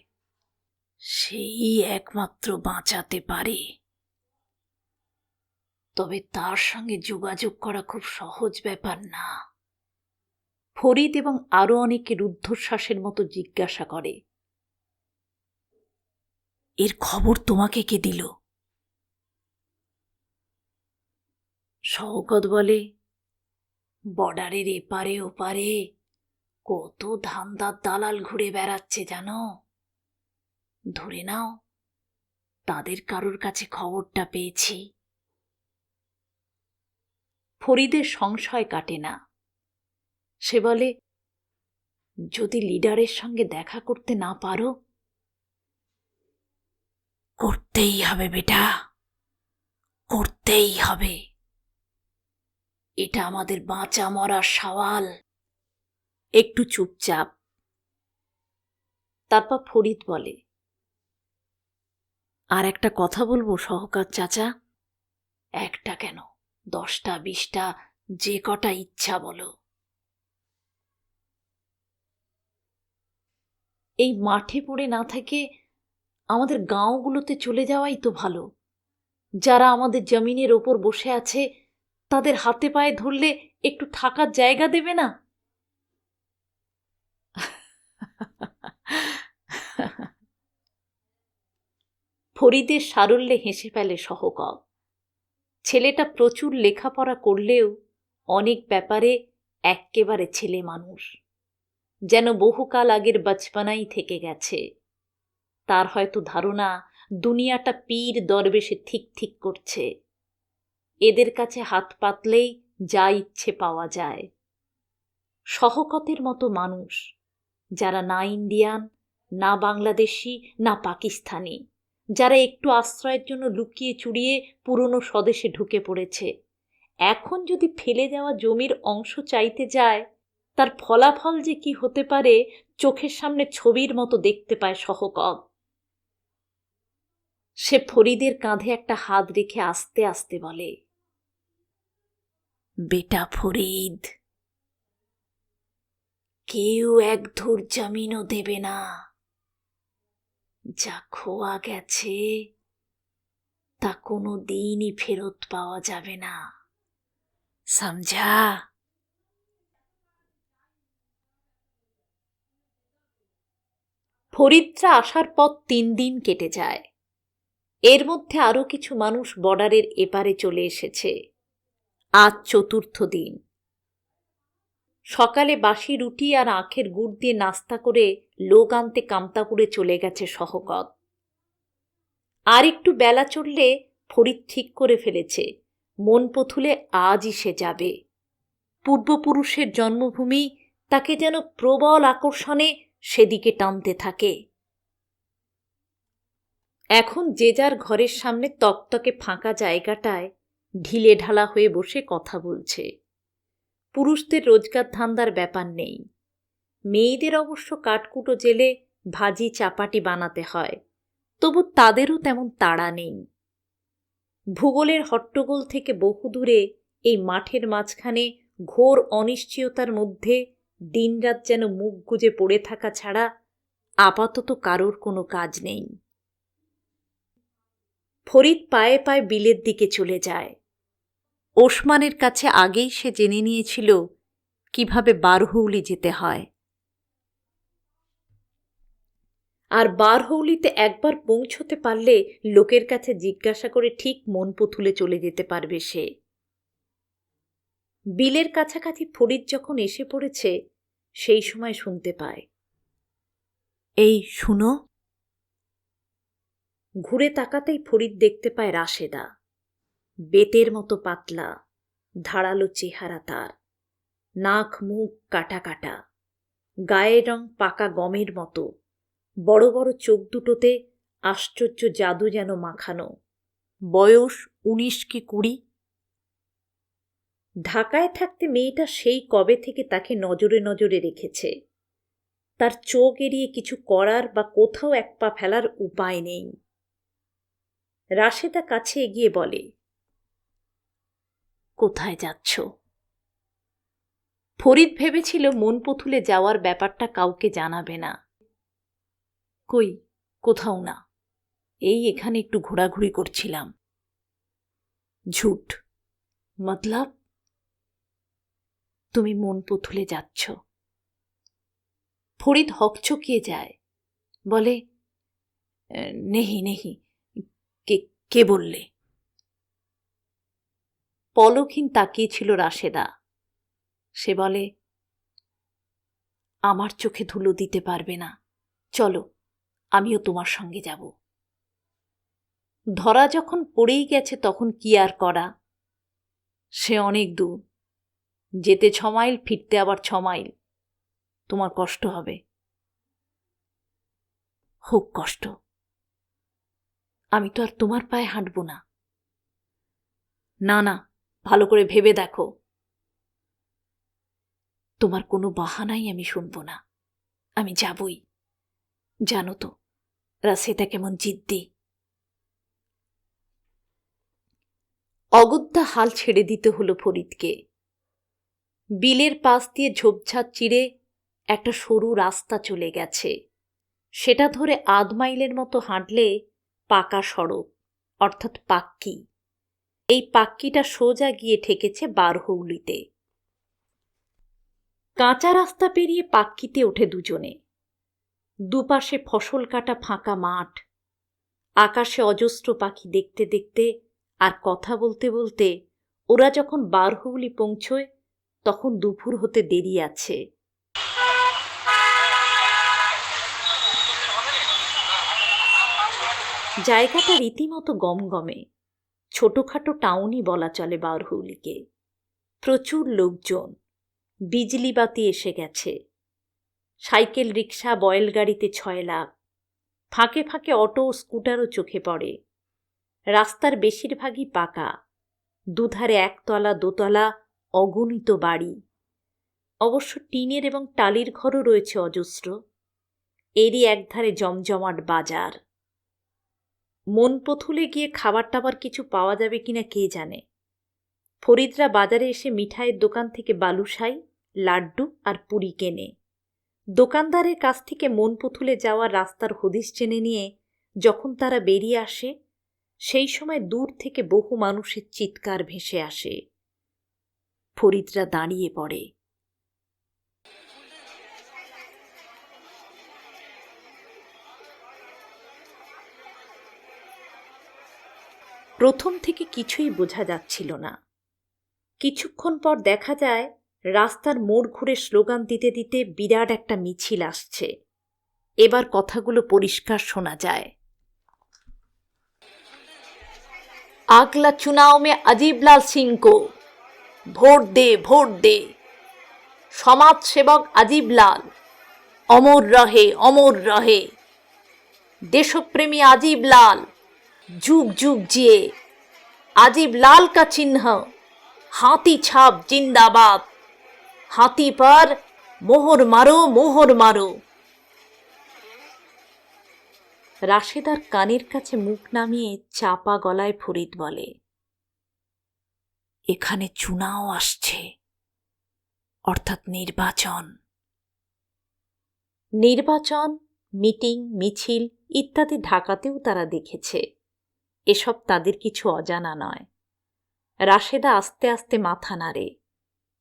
সেই একমাত্র বাঁচাতে পারে। তবে তার সঙ্গে যোগাযোগ করা খুব সহজ ব্যাপার না। ফরিদ এবং আরো অনেকে রুদ্ধশ্বাসের মতো জিজ্ঞাসা করে, এর খবর তোমাকে কে দিল? শওকত বলে, বর্ডারের এপারে ওপারে কত ধান্দার দালাল ঘুরে বেড়াচ্ছে জানো। ধরে নাও তাদের কারোর কাছে খবরটা পেয়েছি। ফরিদের সংশয় কাটে না। সে বলে, যদি লিডারের সঙ্গে দেখা করতে না পারো? করতেই হবে বেটা, করতেই হবে। এটা আমাদের বাঁচা মরার সওয়াল। একটু চুপচাপ। তারপর ফরিদ বলে, আর একটা কথা বলবো সহকার চাচা? একটা কেন, 10টা 20টা, যে কটা ইচ্ছা বলো। এই মাঠে পড়ে না থেকে আমাদের গাঁওগুলোতে চলে যাওয়াই তো ভালো। যারা আমাদের জমিনের ওপর বসে আছে তাদের হাতে পায়ে ধরলে একটু থাকার জায়গা দেবে না? ফরিদের সারল্যে হেসে ফেলে সহকত। ছেলেটা প্রচুর লেখাপড়া করলেও অনেক ব্যাপারে এক্কেবারে ছেলে মানুষ, যেন বহুকাল আগের বচপনাই থেকে গেছে। তার হয়তো ধারণা দুনিয়াটা পীর দরবেশে ঠিক ঠিক করছে। এদের কাছে হাত পাতলেই যা ইচ্ছে পাওয়া যায়। শওকতের মতো মানুষ, যারা না ইন্ডিয়ান, না বাংলাদেশি, না পাকিস্তানি, যারা একটু আশ্রয়ের জন্য লুকিয়ে চুরিয়ে পুরনো স্বদেশে ঢুকে পড়েছে, এখন যদি ফেলে যাওয়া জমির অংশ চাইতে যায়, তার ফলাফল যে কি হতে পারে চোখের সামনে ছবির মতো দেখতে পায় শওকত। সে ফরিদের কাঁধে একটা হাত রেখে আস্তে আস্তে বলে, বেটা ফরিদ, কেউ এক ধুর জমিনও দেবে না। যা খোয়া গেছে তা কোনো দিনই ফেরত পাওয়া যাবে না, সমঝা? ফরিদরা আসার পর 3 দিন কেটে যায়। এর মধ্যে আরো কিছু মানুষ বর্ডারের এপারে চলে এসেছে। আজ 4র্থ দিন। সকালে বাসি রুটি আর আখের গুড় দিয়ে নাস্তা করে লোক আনতে কামতাপুরে চলে গেছে শওকত। আর একটু বেলা চললে ফরিদ ঠিক করে ফেলেছে মন পথুলে আজই সে যাবে। পূর্বপুরুষের জন্মভূমি তাকে যেন প্রবল আকর্ষণে সেদিকে টানতে থাকে। এখন যে যার ঘরের সামনে তকতকে ফাঁকা জায়গাটায় ঢিলে ঢালা হয়ে বসে কথা বলছে। পুরুষদের রোজগার ধান্দার ব্যাপার নেই। মেয়েদের অবশ্য কাঠকুটো জেলে ভাজি চাপাটি বানাতে হয়, তবু তাদেরও তেমন তাড়া নেই। ভূগোলের হট্টগোল থেকে বহুদূরে এই মাঠের মাঝখানে ঘোর অনিশ্চয়তার মধ্যে দিনরাত যেন মুখ গুজে পড়ে থাকা ছাড়া আপাতত কারোর কোনো কাজ নেই। ফরিদ পায়ে পায়ে বিলের দিকে চলে যায়। ওসমানের কাছে আগেই সে জেনে নিয়েছিল কিভাবে বারহৌলি যেতে হয়, আর বারহৌলিতে একবার পৌঁছতে পারলে লোকের কাছে জিজ্ঞাসা করে ঠিক মনপথুলে চলে যেতে পারবে সে। বিলের কাছাকাছি ফরিদ যখন এসে পড়েছে সেই সময় শুনতে পায়, এই শুনো। ঘুরে তাকাতেই ফরিদ দেখতে পায় রাশেদা। বেতের মতো পাতলা, ধারালো চেহারা তার, নাক মুখ কাটা কাটা, গায়ের রং পাকা গমের মতো, বড় বড় চোখ দুটোতে আশ্চর্য জাদু যেন মাখানো। বয়স 19 কি 20। ঢাকায় থাকতে মেয়েটা সেই কবে থেকে তাকে নজরে নজরে রেখেছে। তার চোখ এড়িয়ে কিছু করার বা কোথাও এক পা ফেলার উপায় নেই। রাশেদা কাছে এগিয়ে বলে, কোথায় যাচ্ছ? ফরিদ ভেবেছিল মনপথুলে যাওয়ার ব্যাপারটা কাউকে জানাবে না। কই, কোথাও না, এই এখানে একটু ঘোরাঘুরি করছিলাম। ঝুট। মতলব? তুমি মনপথুলে যাচ্ছ। ফরিদ হকচকিয়ে যায়, বলে, নেহি নেহি। কে বললে? পলকহীন তাকিয়েছিল রাশেদা। সে বলে, আমার চোখে ধুলো দিতে পারবে না, চলো আমিও তোমার সঙ্গে যাব। ধরা যখন পড়েই গেছে তখন কি আর করা। সে অনেক দূর, যেতে 6 মাইল, ফিরতে আবার 6 মাইল। তোমার কষ্ট হবে। হোক কষ্ট, আমি তো আর তোমার পায়ে হাঁটব না। না না, ভালো করে ভেবে দেখো। তোমার কোনো বাহানাই আমি শুনব না, আমি যাবই। জানো তো রাশেদা কেমন জিদ্দি। অগত্যা হাল ছেড়ে দিতে হলো ফরিদকে। বিলের পাশ দিয়ে ঝোপঝাড় চিরে একটা সরু রাস্তা চলে গেছে। সেটা ধরে 1/2 মাইলের মতো হাঁটলে পাকা সড়ক, অর্থাৎ পাক্কি। এই পাক্কিটা সোজা গিয়ে ঠেকেছে বারহৌলিতে। কাঁচা রাস্তা পেরিয়ে পাক্কিতে ওঠে দুজনে। দুপাশে ফসল কাটা ফাঁকা মাঠ, আকাশে অজস্র পাখি দেখতে দেখতে আর কথা বলতে বলতে ওরা যখন বারহৌলি পৌঁছয় তখন দুপুর হতে দেরি আছে। জায়গাটা রীতিমতো গমগমে, ছোটখাটো টাউনই বলা চলে বারহৌলিকে। প্রচুর লোকজন, বিজলি বাতি এসে গেছে, সাইকেল রিক্সা বয়েলগাড়িতে 6 লাখ, ফাঁকে ফাঁকে অটো স্কুটারও চোখে পড়ে। রাস্তার বেশিরভাগই পাকা, দুধারে 1 তলা 2 তলা অগণিত বাড়ি। অবশ্য টিনের এবং টালির ঘরও রয়েছে অজস্র। এরই একধারে জমজমাট বাজার। মনপথুলে গিয়ে খাবার টাবার কিছু পাওয়া যাবে কিনা কে জানে। ফরিদরা বাজারে এসে মিঠাইয়ের দোকান থেকে বালুশাই, লাড্ডু আর পুরি কেনে। দোকানদারের কাছ থেকে মনপথুলে যাওয়ার রাস্তার হদিশ জেনে নিয়ে যখন তারা বেরিয়ে আসে সেই সময় দূর থেকে বহু মানুষের চিৎকার ভেসে আসে। ফরিদরা দাঁড়িয়ে পড়ে। প্রথম থেকে কিছুই বোঝা যাচ্ছিল না। কিছুক্ষণ পর দেখা যায় রাস্তার মোড় ঘুরে স্লোগান দিতে দিতে বিরাট একটা মিছিল আসছে। এবার কথাগুলো পরিষ্কার শোনা যায়। আগলা চুনাও মে আজিবলাল সিং কো ভোট দে, ভোট দে। সমাজ সেবক আজিবলাল অমর রহে, অমর রহে। देशप्रेमी आजीब लाल, जुग जुग जिए। आजीब लाल का चिन्ह हाथी छाप जिंदाबाद। हाथी पर मोहर मारो, मोहर मारो। রাশেদার কানের কাছে মুখ নামিয়ে চাপা গলায় ফরিদ বলে, এখানে চুনাও আসছে, অর্থাৎ নির্বাচন। নির্বাচন, মিটিং, মিছিল ইত্যাদি ঢাকাতেও তারা দেখেছে। এসব তাদের কিছু অজানা নয়। রাশেদা আস্তে আস্তে মাথা নাড়ে,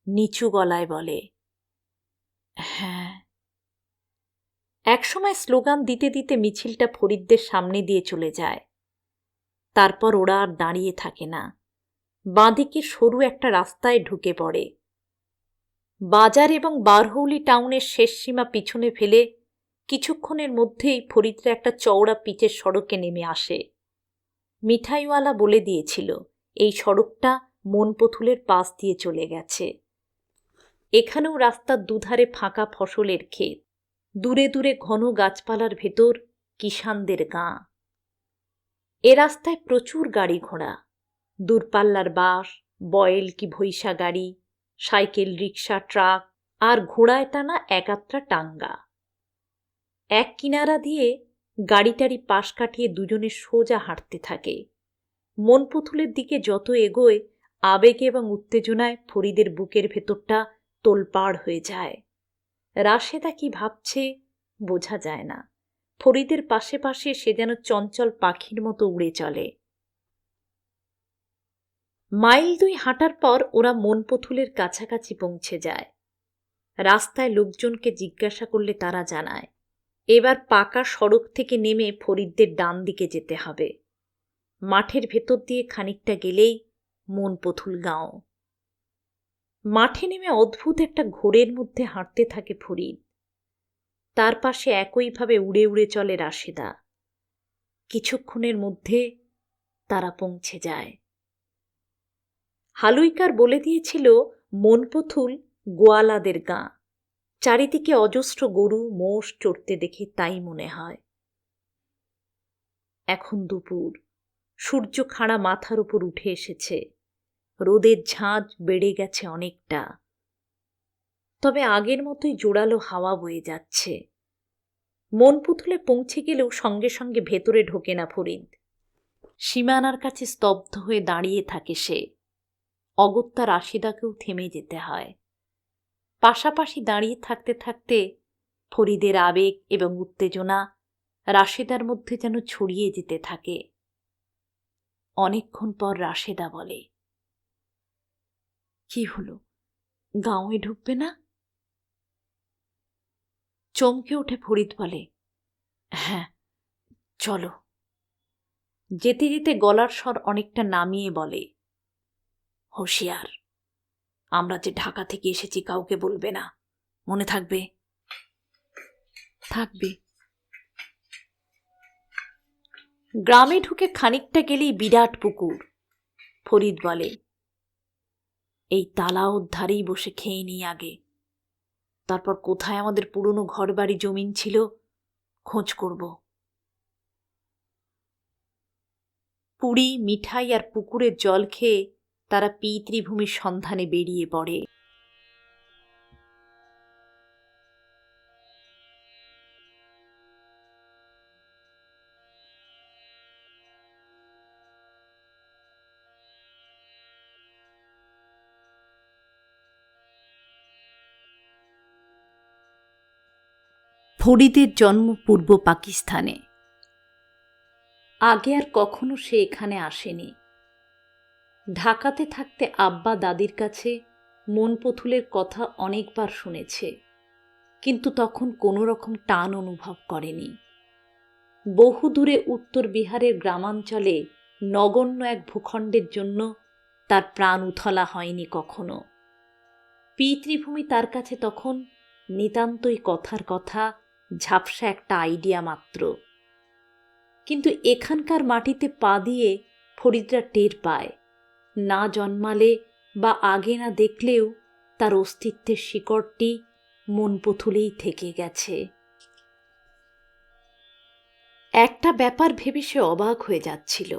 নিচু গলায় বলে, হ্যাঁ। একসময় স্লোগান দিতে দিতে মিছিলটা ফরিদদের সামনে দিয়ে চলে যায়। তারপর ওরা আর দাঁড়িয়ে থাকে না, বাঁদিকে সরু একটা রাস্তায় ঢুকে পড়ে। বাজার এবং বারহৌলি টাউনের শেষ সীমা পিছনে ফেলে কিছুক্ষণের মধ্যেই ফরিদরা একটা চওড়া পিচের সড়কে নেমে আসে। মিঠাইওয়ালা বলে দিয়েছিল এই সড়কটা মনপথুলের পাশ দিয়ে চলে গেছে। এখানেও রাস্তার দুধারে ফাঁকা ফসলের ক্ষেত, দূরে দূরে ঘন গাছপালার ভেতর কিষানদের গাঁ। এ রাস্তায় প্রচুর গাড়ি ঘোড়া, দূরপাল্লার বাস, বয়েল কি ভৈসা গাড়ি, সাইকেল, রিক্সা, ট্রাক আর ঘোড়ায় টানা একাত্রা টাঙ্গা। এক কিনারা দিয়ে গাড়িটারি পাশ কাটিয়ে দুজনে সোজা হাঁটতে থাকে। মনপুতুলের দিকে যত এগোয় আবেগে এবং উত্তেজনায় ফরিদের বুকের ভেতরটা তোলপাড় হয়ে যায়। রাশেদা কি ভাবছে বোঝা যায় না। ফরিদের পাশে পাশে সে যেন চঞ্চল পাখির মতো উড়ে চলে। মাইল 2 হাঁটার পর ওরা মনপথুলের কাছাকাছি পৌঁছে যায়। রাস্তায় লোকজনকে জিজ্ঞাসা করলে তারা জানায় এবার পাকা সড়ক থেকে নেমে ফরিদদের ডান দিকে যেতে হবে। মাঠের ভেতর দিয়ে খানিকটা গেলেই মনপথুল গাঁও। মাঠে নেমে অদ্ভুত একটা ঘোরের মধ্যে হাঁটতে থাকে ফরিদ। তার পাশে একইভাবে উড়ে উড়ে চলে রাশেদা। কিছুক্ষণের মধ্যে তারা পৌঁছে যায়। হালুইকার বলে দিয়েছিল মনপথুল গোয়ালাদের গাঁ। চারিদিকে অজস্র গরু মোষ চড়তে দেখে তাই মনে হয়। এখন দুপুর, সূর্য খাড়া মাথার উপর উঠে এসেছে। রোদের ঝাঁজ বেড়ে গেছে অনেকটা, তবে আগের মতোই জোরালো হাওয়া বয়ে যাচ্ছে। মনপুতুলে পৌঁছে গেলেও সঙ্গে সঙ্গে ভেতরে ঢোকে না ফরিদ। সীমানার কাছে স্তব্ধ হয়ে দাঁড়িয়ে থাকে সে। অগত্যা রাশেদাকেও থেমে যেতে হয়। পাশাপাশি দাঁড়িয়ে থাকতে থাকতে ফরিদের আবেগ এবং উত্তেজনা রাশেদার মধ্যে যেন ছড়িয়ে যেতে থাকে। অনেকক্ষণ পর রাশেদা বলে, কি হলো, গাঁয়ে ঢুকবে না? চমকে উঠে ফরিদ বলে, হ্যাঁ চলো। যেতে যেতে গলার স্বর অনেকটা নামিয়ে বলে, হুঁশিয়ার, আমরা যে ঢাকা থেকে এসেছি কাউকে বলবে না, মনে থাকবে? থাকবে। গ্রামে ঢুকে খানিকটা গেলেই বিরাট পুকুর। ফরিদ বলে, এই তালাওর ধারেই বসে খেয়ে নিই আগে, তারপর কোথায় আমাদের পুরনো ঘরবাড়ি জমিন ছিল খোঁজ করব। পুরি, মিঠাই আর পুকুরের জল খেয়ে তারা পিতৃভূমির সন্ধানে বেরিয়ে পড়ে। ফরিদের জন্ম পূর্ব পাকিস্তানে। আগে আর কখনো সে এখানে আসেনি। ঢাকাতে থাকতে আব্বা দাদির কাছে মনপথুলের কথা অনেকবার শুনেছে, কিন্তু তখন কোনো রকম টান অনুভব করেনি। বহু দূরে উত্তর বিহারের গ্রামাঞ্চলে নগণ্য এক ভূখণ্ডের জন্য তার প্রাণ উথলা হয়নি কখনো। পিতৃভূমি তার কাছে তখন নিতান্তই কথার কথা, ঝাপসা একটা আইডিয়া মাত্র। কিন্তু এখানকার মাটিতে পা দিয়ে ফরিদরা টের পায়, না জন্মালে বা আগে না দেখলেও তার অস্তিত্বের শিকড়টি মনপথুলেই থেকে গেছে। একটা ব্যাপার ভেবে সে অবাক হয়ে যাচ্ছিল।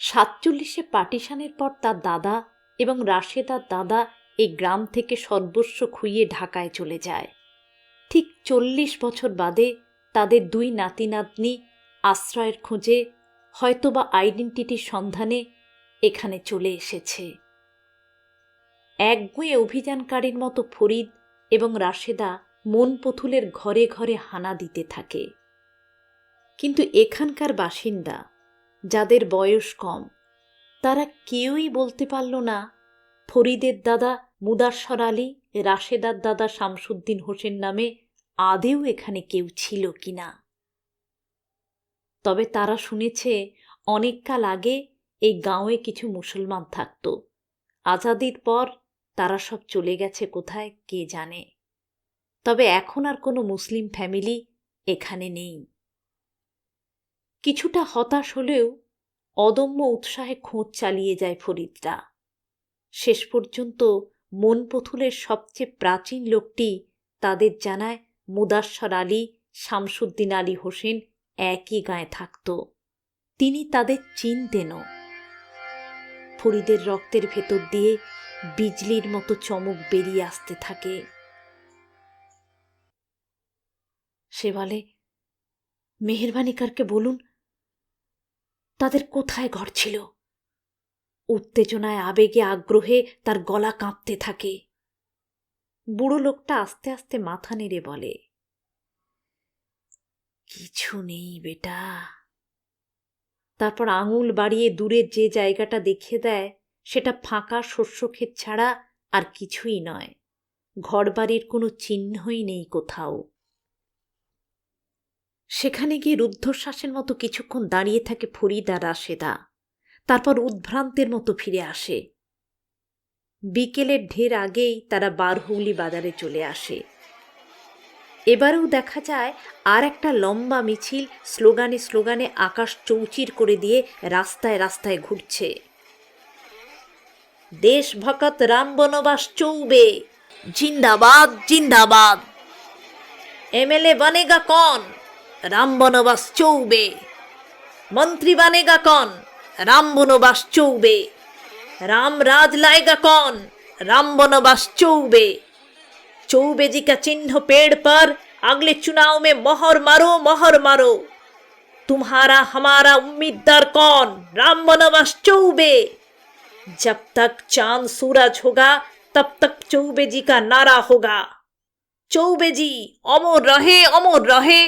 47-এ পার্টিশনের পর তার দাদা এবং রাশেদার দাদা এই গ্রাম থেকে সর্বস্ব খুইয়ে ঢাকায় চলে যায়। ঠিক 40 বছর বাদে তাদের 2 নাতি নাতনি আশ্রয়ের খোঁজে, হয়তোবা আইডেন্টিটির সন্ধানে এখানে চলে এসেছে। একগুঁয়ে অভিযানকারীর মতো ফরিদ এবং রাশেদা মনপথুলের ঘরে ঘরে হানা দিতে থাকে। কিন্তু এখানকার বাসিন্দা, যাদের বয়স কম, তারা কেউই বলতে পারল না ফরিদের দাদা মুদাস্সর আলী, রাশেদার দাদা শামসুদ্দিন হোসেন নামে আদেও এখানে কেউ ছিল কিনা। তবে তারা শুনেছে অনেককাল আগে এই গাঁয়ে কিছু মুসলমান থাকত। আজাদির পর তারা সব চলে গেছে কোথায় কে জানে। তবে এখন আর কোনো মুসলিম ফ্যামিলি এখানে নেই। কিছুটা হতাশ হলেও অদম্য উৎসাহে খোঁজ চালিয়ে যায় ফরিদরা। শেষ পর্যন্ত মনপথুলের সবচেয়ে প্রাচীন লোকটি তাদের জানায় মুদাস্সর আলী, শামসুদ্দিন আলী হোসেন একই গাঁয়ে থাকত। তিনি তাদের চিনতেনও। ফরিদের রক্তের ভেতর দিয়ে বিজলির মতো চমক বেরিয়ে আসতে থাকে। সে বলে, মেহেরবানি করকে বলুন তাদের কোথায় ঘর ছিল। উত্তেজনায়, আবেগে, আগ্রহে তার গলা কাঁপতে থাকে। বুড়ো লোকটা আস্তে আস্তে মাথা নেড়ে বলে, কিছু নেই বেটা। তারপর আঙুল বাড়িয়ে দূরের যে জায়গাটা দেখিয়ে দেয় সেটা ফাঁকা শস্যক্ষেত ছাড়া আর কিছুই নয়। ঘরবাড়ির কোনো চিহ্নই নেই কোথাও। সেখানে গিয়ে রুদ্ধশ্বাসের মতো কিছুক্ষণ দাঁড়িয়ে থাকে ফরিদ আর রাশেদা। তারপর উদ্ভ্রান্তের মতো ফিরে আসে। বিকেলের ঢের আগেই তারা বারহৌলি বাজারে চলে আসে। এবারেও দেখা যায় আর একটা লম্বা মিছিল স্লোগানে স্লোগানে আকাশ চৌচির করে দিয়ে রাস্তায় রাস্তায় ঘুরছে। দেশ ভকত রাম বনবাস চৌবে, জিন্দাবাদ জিন্দাবাদ। एमएलए बनेगा कौन? राम बनवास चौबे। मंत्री बनेगा कौन? राम बनवास चौबे। राम राज लाएगा कौन? राम बनवास चौबे। चौबे जी का चिन्ह पेड़ पर अगले चुनाव में मोहर मारो, मोहर मारो। तुम्हारा हमारा उम्मीदवार कौन? राम बनवास चौबे। जब तक चांद सूरज होगा तब तक चौबे जी का नारा होगा, चौबे जी अमर रहे, अमर रहे।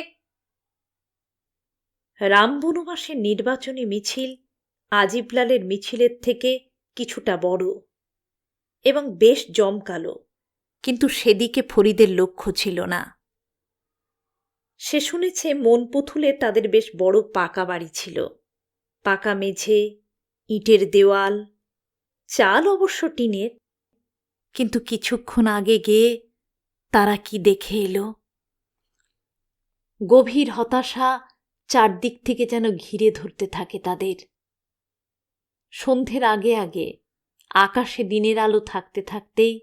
রাম বনবাসের নির্বাচনী মিছিল আজিবলালের মিছিলের থেকে কিছুটা বড় এবং বেশ জমকালো, কিন্তু সেদিকে ফরিদের লক্ষ্য ছিল না। সে শুনেছে মনপথুলে তাদের বেশ বড় পাকা বাড়ি ছিল, পাকা মেঝে, ইটের দেওয়াল, চাল অবশ্য টিনের। কিন্তু কিছুক্ষণ আগে গিয়ে তারা কি দেখে এলো? গভীর হতাশা চারদিক থেকে যেন ঘিরে ধরতে থাকে তাদের। সন্ধ্যের আগে আগে আকাশে দিনের আলো থাকতে থাকতেই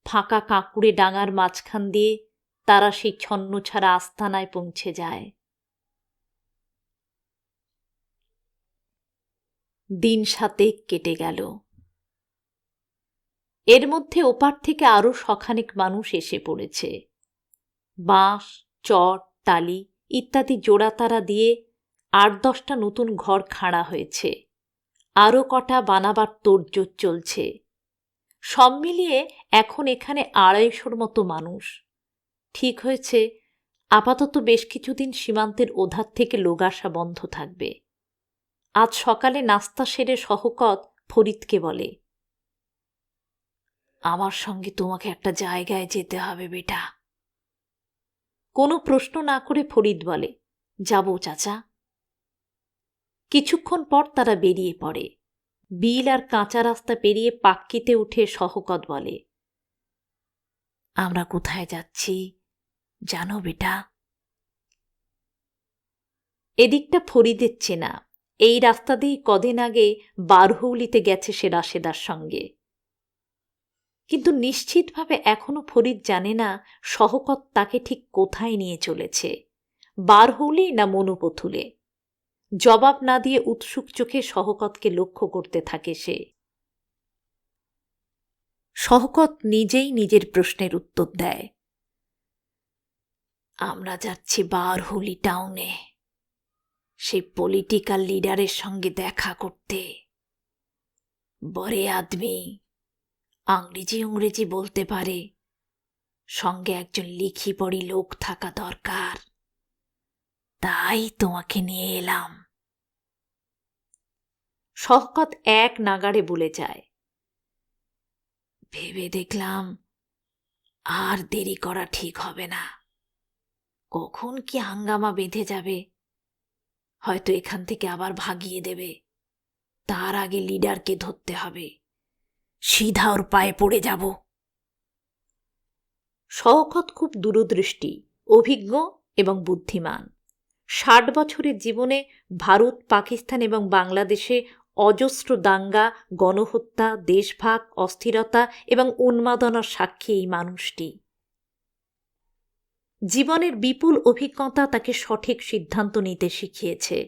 ফাঁকা কাঁকুড়ে ডাঙার মাঝখান দিয়ে তারা সেই ছন্নছাড়া আস্তানায় পৌঁছে যায়। দিন 7 কেটে গেল। এর মধ্যে ওপার থেকে আরো শখানেক মানুষ এসে পড়েছে। বাঁশ, চট, টালি ইত্যাদি জোড়াতারা দিয়ে 8-10টা নতুন ঘর খাড়া হয়েছে। আরও কটা বানাবার তোড়জোড় চলছে। সব মিলিয়ে এখন এখানে 250-র মতো মানুষ। ঠিক হয়েছে আপাতত বেশ কিছুদিন সীমান্তের ওধার থেকে লোক আসা বন্ধ থাকবে। আজ সকালে নাস্তা সেরে শওকত ফরিদকে বলে, আমার সঙ্গে তোমাকে একটা জায়গায় যেতে হবে বেটা। কোনো প্রশ্ন না করে ফরিদ বলে, যাব চাচা। কিছুক্ষণ পর তারা বেরিয়ে পড়ে। বিল আর কাঁচা রাস্তা পেরিয়ে পাক্কিতে উঠে শওকত বলে, আমরা কোথায় যাচ্ছি জানো বেটা? এদিকটা ফরিদের চেনা। এই রাস্তা দিয়ে কদিন আগে বারহৌলিতে গেছে সে রাশেদার সঙ্গে। কিন্তু নিশ্চিতভাবে এখনো ফরিদ জানে না শওকত তাকে ঠিক কোথায় নিয়ে চলেছে। বারহৌলি না মনুপথুলে? জবাব না দিয়ে উৎসুক চোখে শওকতকে লক্ষ্য করতে থাকে সে। শওকত নিজেই নিজের প্রশ্নের উত্তর দেয়, আমরা যাচ্ছি বারহৌলি টাউনে, সেই পলিটিক্যাল লিডারের সঙ্গে দেখা করতে। বড়ে আদমি, ইংরেজি বলতে পারে, সঙ্গে একজন লিখি পড়ি লোক থাকা দরকার, তাই তোমাকে নিয়ে এলাম। শওকত এক নাগাড়ে বলে যায়, ভেবে দেখলাম আর দেরি করা ঠিক হবে না। কখন কি হাঙ্গামা বেঁধে যাবে, হয়তো এখান থেকে আবার ভাগিয়ে দেবে। তার আগে লিডারকে ধরতে হবে, সিধা ওর পায়ে পড়ে যাব। শওকত খুব দূরদৃষ্টি, অভিজ্ঞ এবং বুদ্ধিমান। 60 বছরের জীবনে ভারত, পাকিস্তান এবং বাংলাদেশে অজস্র দাঙ্গা, গণহত্যা, দেশভাগ, অস্থিরতা এবং উন্মাদনার সাক্ষী এই মানুষটি। জীবনের বিপুল অভিজ্ঞতা তাকে সঠিক সিদ্ধান্ত নিতে শিখিয়েছে।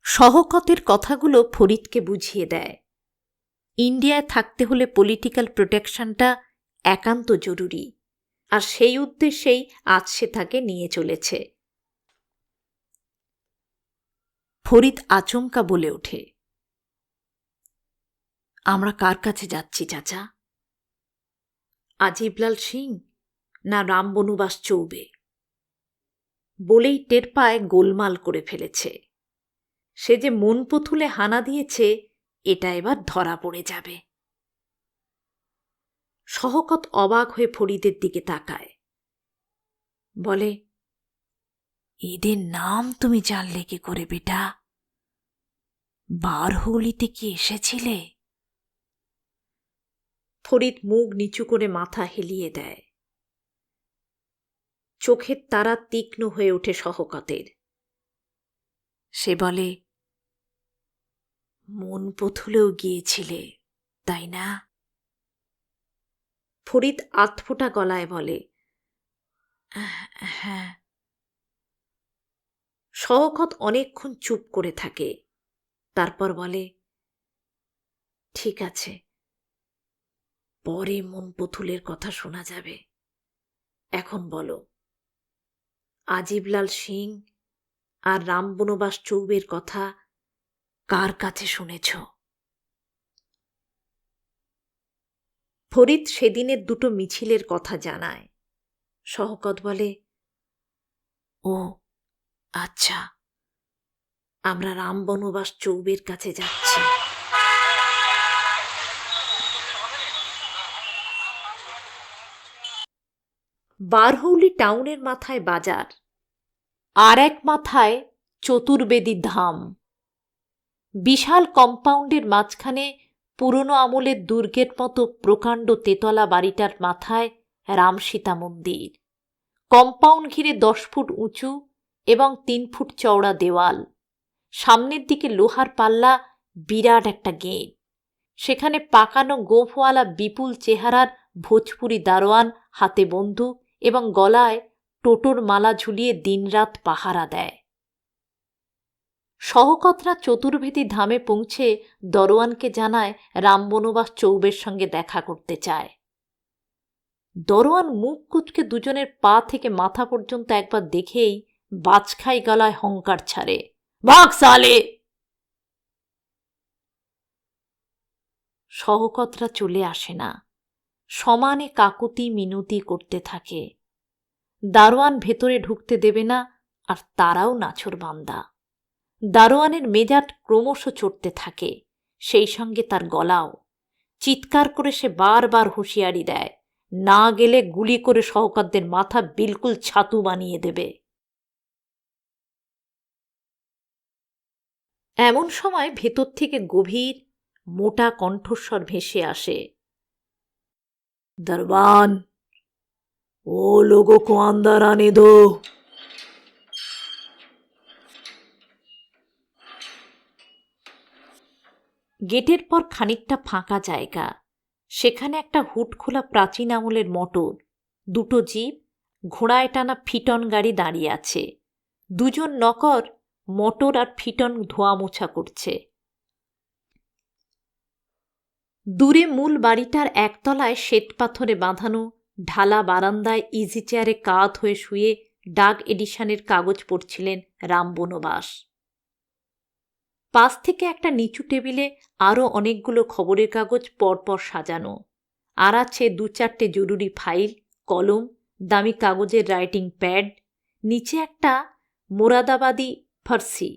শওকতের কথাগুলো ফরিদকে বুঝিয়ে দেয়, ইন্ডিয়ায় থাকতে হলে পলিটিক্যাল প্রোটেকশনটা একান্ত জরুরি, আর সেই উদ্দেশ্যেই আজ সে তাকে নিয়ে চলেছে। ফরিদ আচমকা বলে ওঠে, আমরা কার কাছে যাচ্ছি চাচা? আজিবলাল সিং না রামবনবাস চৌবে? বলেই টের পায় গোলমাল করে ফেলেছে। সে যে মনপথুলে হানা দিয়েছে এটা এবার ধরা পড়ে যাবে। শওকত অবাক হয়ে ফরিদের দিকে তাকায়, বলে, এদের নাম তুমি জানলে কি করে বেটা? বারহৌলিতে কি এসেছিলে? ফরিদ মুখ নিচু করে মাথা হেলিয়ে দেয়। চোখের তারা তীক্ষ্ণ হয়ে ওঠে শওকতের। সে বলে, মনপথুলেও গিয়েছিলে তাই না? ফরিদ আধফোটা গলায় বলে, হ্যাঁ। শওকত অনেকক্ষণ চুপ করে থাকে, তারপর বলে, ঠিক আছে, পরে মনপথুলের কথা শোনা যাবে। এখন বলো, আজিবলাল সিং আর রামবনবাস চৌবের কথা কার কাছে শুনেছ? ফরিদ সেদিনের দুটো মিছিলের কথা জানায়। শওকত বলে, ও আচ্ছা, আমরা রামবনবাস চৌবের কাছে যাচ্ছি। বারহৌলি টাউনের মাথায় বাজার, আর এক মাথায় চতুর্বেদী ধাম। বিশাল কম্পাউন্ডের মাঝখানে পুরনো আমলের দুর্গের মতো প্রকাণ্ড তেতলা বাড়িটার মাথায় রামসীতা মন্দির। কম্পাউন্ড ঘিরে 10 ফুট উঁচু এবং 3 ফুট চওড়া দেওয়াল। সামনের দিকে লোহার পাল্লা বিরাট একটা গেট। সেখানে পাকানো গোঁফওয়ালা বিপুল চেহারার ভোজপুরি দারোয়ান হাতে বন্দুক এবং গলায় টোটোর মালা ঝুলিয়ে দিনরাত পাহারা দেয়। শওকতরা চতুর্বেদী ধামে পৌঁছে দরোয়ানকে জানায় রামবনবাস চৌবের সঙ্গে দেখা করতে চায়। দরোয়ান মুখ কুঁচকে দুজনের পা থেকে মাথা পর্যন্ত একবার দেখেই বাজখাই গলায় হংকার ছাড়ে, ভাগ সালে! শওকতরা চলে আসে না, সমানে কাকুতি মিনতি করতে থাকে। দারোয়ান ভেতরে ঢুকতে দেবে না, আর তারাও নাছোড়বান্দা। দারোয়ানের মেজাজ ক্রমশ চড়তে থাকে, সেই সঙ্গে তার গলাও। চিৎকার করে সে বারবার হুঁশিয়ারি দেয়, না গেলে গুলি করে শওকতদের মাথা বিলকুল ছাতু বানিয়ে দেবে। এমন সময় ভেতর থেকে গভীর মোটা কণ্ঠস্বর ভেসে আসে, দরবান, ও লোগো কো আন্দার আনে দো। গেটের পর খানিকটা ফাঁকা জায়গা, সেখানে একটা হুট খোলা প্রাচীন আমলের মোটর, দুটো জিপ ঘোড়ায় টানা ফিটন গাড়ি দাঁড়িয়ে আছে। দুজন নকর মোটর আর ফিটন ধোয়া মোছা করছে। দূরে মূল বাড়িটার একতলায় শ্বেতপাথরে বাঁধানো ঢালা বারান্দায় ইজি চেয়ারে কাত হয়ে শুয়ে ডাক এডিশনের কাগজ পড়ছিলেন রামবনবাস। পাশ থেকে একটা নিচু টেবিলে আরও অনেকগুলো খবরের কাগজ পরপর সাজানো, আর আছে 2-4টে জরুরি ফাইল, কলম, দামি কাগজের রাইটিং প্যাড, নিচে একটা মোরাদাবাদী ফার্সি।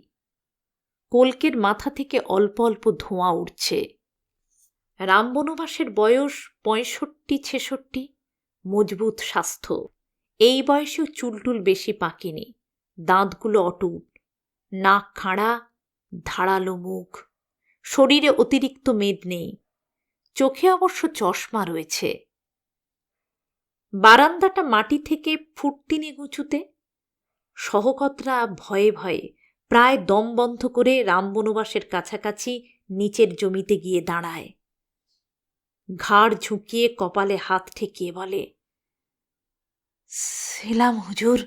কলকের মাথা থেকে অল্প অল্প ধোঁয়া উঠছে। রামবনবাসের বয়স 65-66, মজবুত স্বাস্থ্য। এই বয়সেও চুলটুল বেশি পাকেনি, দাঁতগুলো অটুট, নাক খাঁড়া, ধারালো মুখ, শরীরে অতিরিক্ত মেদ নেই, চোখে অবশ্য চশমা রয়েছে। বারান্দাটা মাটি থেকে 3 ফুট উঁচুতে। সহকতরা ভয়ে ভয়ে প্রায় দম বন্ধ করে রামবনবাসের কাছাকাছি নিচের জমিতে গিয়ে দাঁড়ায়। ঘাড় ঝুঁকিয়ে কপালে হাত ঠেকিয়ে বলে, সেলাম হুজুর।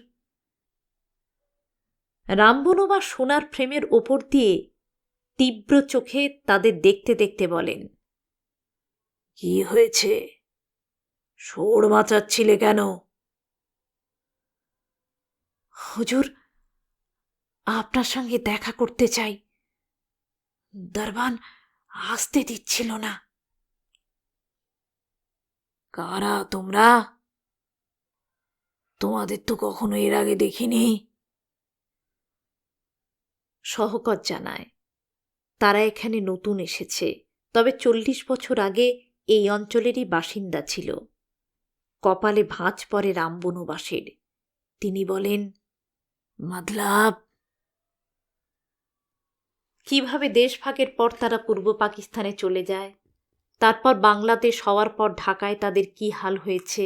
রামবনবাস সোনার ফ্রেমের ওপর দিয়ে তীব্র চোখে তাদের দেখতে দেখতে বলেন, কি হয়েছে? শোর মাচাচ্ছিলে কেন? হুজুর, আপনার সঙ্গে দেখা করতে চাই। দরবান আসতে দিচ্ছিল না। কারা তোমরা? তোমাদের তো কখনো এর আগে দেখিনি। শওকত জানায়, তারা এখানে নতুন এসেছে, তবে 40 বছর আগে এই অঞ্চলেরই বাসিন্দা ছিল। কপালে ভাঁজ পড়ে রামবনবাসের। তিনি বলেন, মাদলাব। কিভাবে দেশভাগের পর তারা পূর্ব পাকিস্তানে চলে যায়, তারপর বাংলাদেশ হওয়ার পর ঢাকায় তাদের কি হাল হয়েছে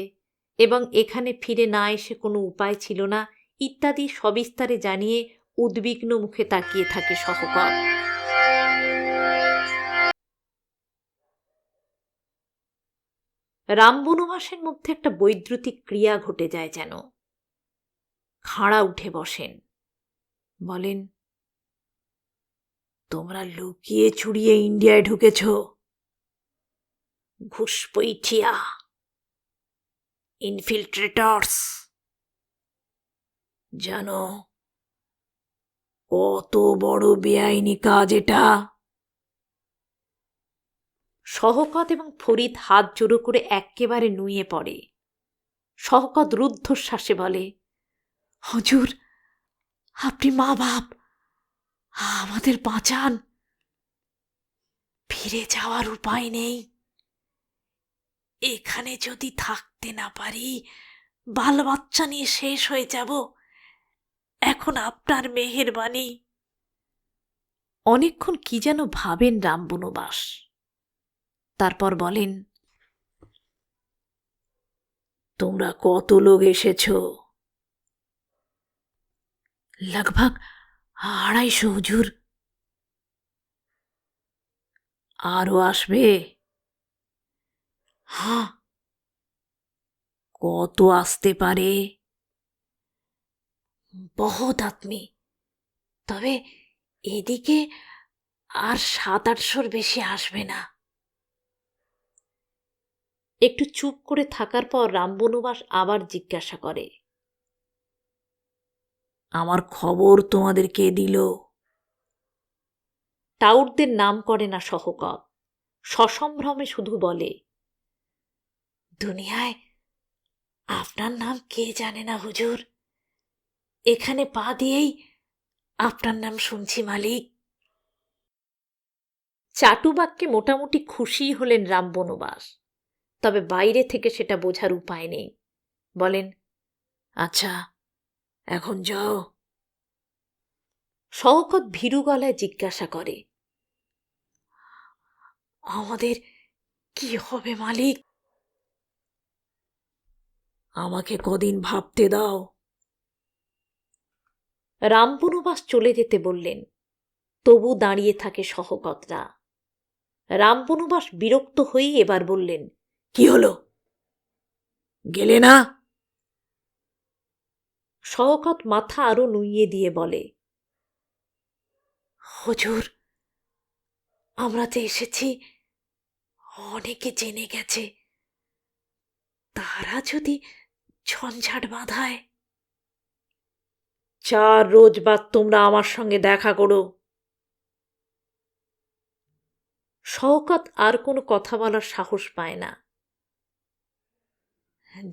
এবং এখানে ফিরে না এসে কোনো উপায় ছিল না, ইত্যাদি সবিস্তারে জানিয়ে উদ্বিগ্ন মুখে তাকিয়ে থাকে শওকত। রামবনবাসের মধ্যে একটা বৈদ্যুতিক ক্রিয়া ঘটে যায় যেন। খাড়া উঠে বসেন, বলেন, তোমরা লুকিয়ে ছুড়িয়ে ইন্ডিয়ায় ঢুকেছ। ঘুষপৈঠিয়া, ইনফিল্ট্রেটরস। জানো কত বড় বেআইনি কাজ এটা? শওকত এবং ফরিদ হাত জোড়ো করে একেবারে নুয়ে পড়ে। শওকত রুদ্ধশ্বাসে বলে, হুজুর, আপনি মা বাপ, আমাদের বাঁচান। ফিরে যাওয়ার উপায় নেই। এখানে যদি থাকতে না পারি, বাল বাচ্চা নিয়ে শেষ হয়ে যাব। এখন আপনার মেহেরবানি। অনেকক্ষণ কি যেন ভাবেন রামবনবাস, তারপর বলেন, তোমরা কত লোক এসেছ? লগভগ 250 হুজুর। আরো আসবে? হ্যাঁ। কত আসতে পারে? বহুত আদমি, তবে এদিকে আর 700-800 বেশি আসবে না। একটু চুপ করে থাকার পর রামবনবাস আবার জিজ্ঞাসা করে, আমার খবর তোমাদের কে দিল? টাউটদের নাম করে না শওকত, সসম্ভ্রমে শুধু বলে, দুনিয়ায় আপনার নাম কে জানে না হুজুর। এখানে পা দিয়েই আপনার নাম শুনছি মালিক। চাটুবাক্যে মোটামুটি খুশি হলেন রামবনবাস, তবে বাইরে থেকে সেটা বোঝার উপায় নেই। বলেন, আচ্ছা, এখন যাও। শওকত ভীরু গলায় জিজ্ঞাসা করে, আমাদের কি হবে মালিক? আমাকে কদিন ভাবতে দাও। রামবনবাস চলে যেতে বললেন, তবু দাঁড়িয়ে থাকে শওকতরা। রামবনবাস বিরক্ত হয়েই এবার বললেন, কি হলো? গেলে না? শওকত মাথা আরো নুইয়ে দিয়ে বলে, হুজুর, আমরা যে এসেছি অনেকে জেনে গেছে, তারা যদি ঝঞ্ঝাট বাঁধায়। 4 রোজ বাদ তোমরা আমার সঙ্গে দেখা করো। শওকত আর কোনো কথা বলার সাহস পায় না।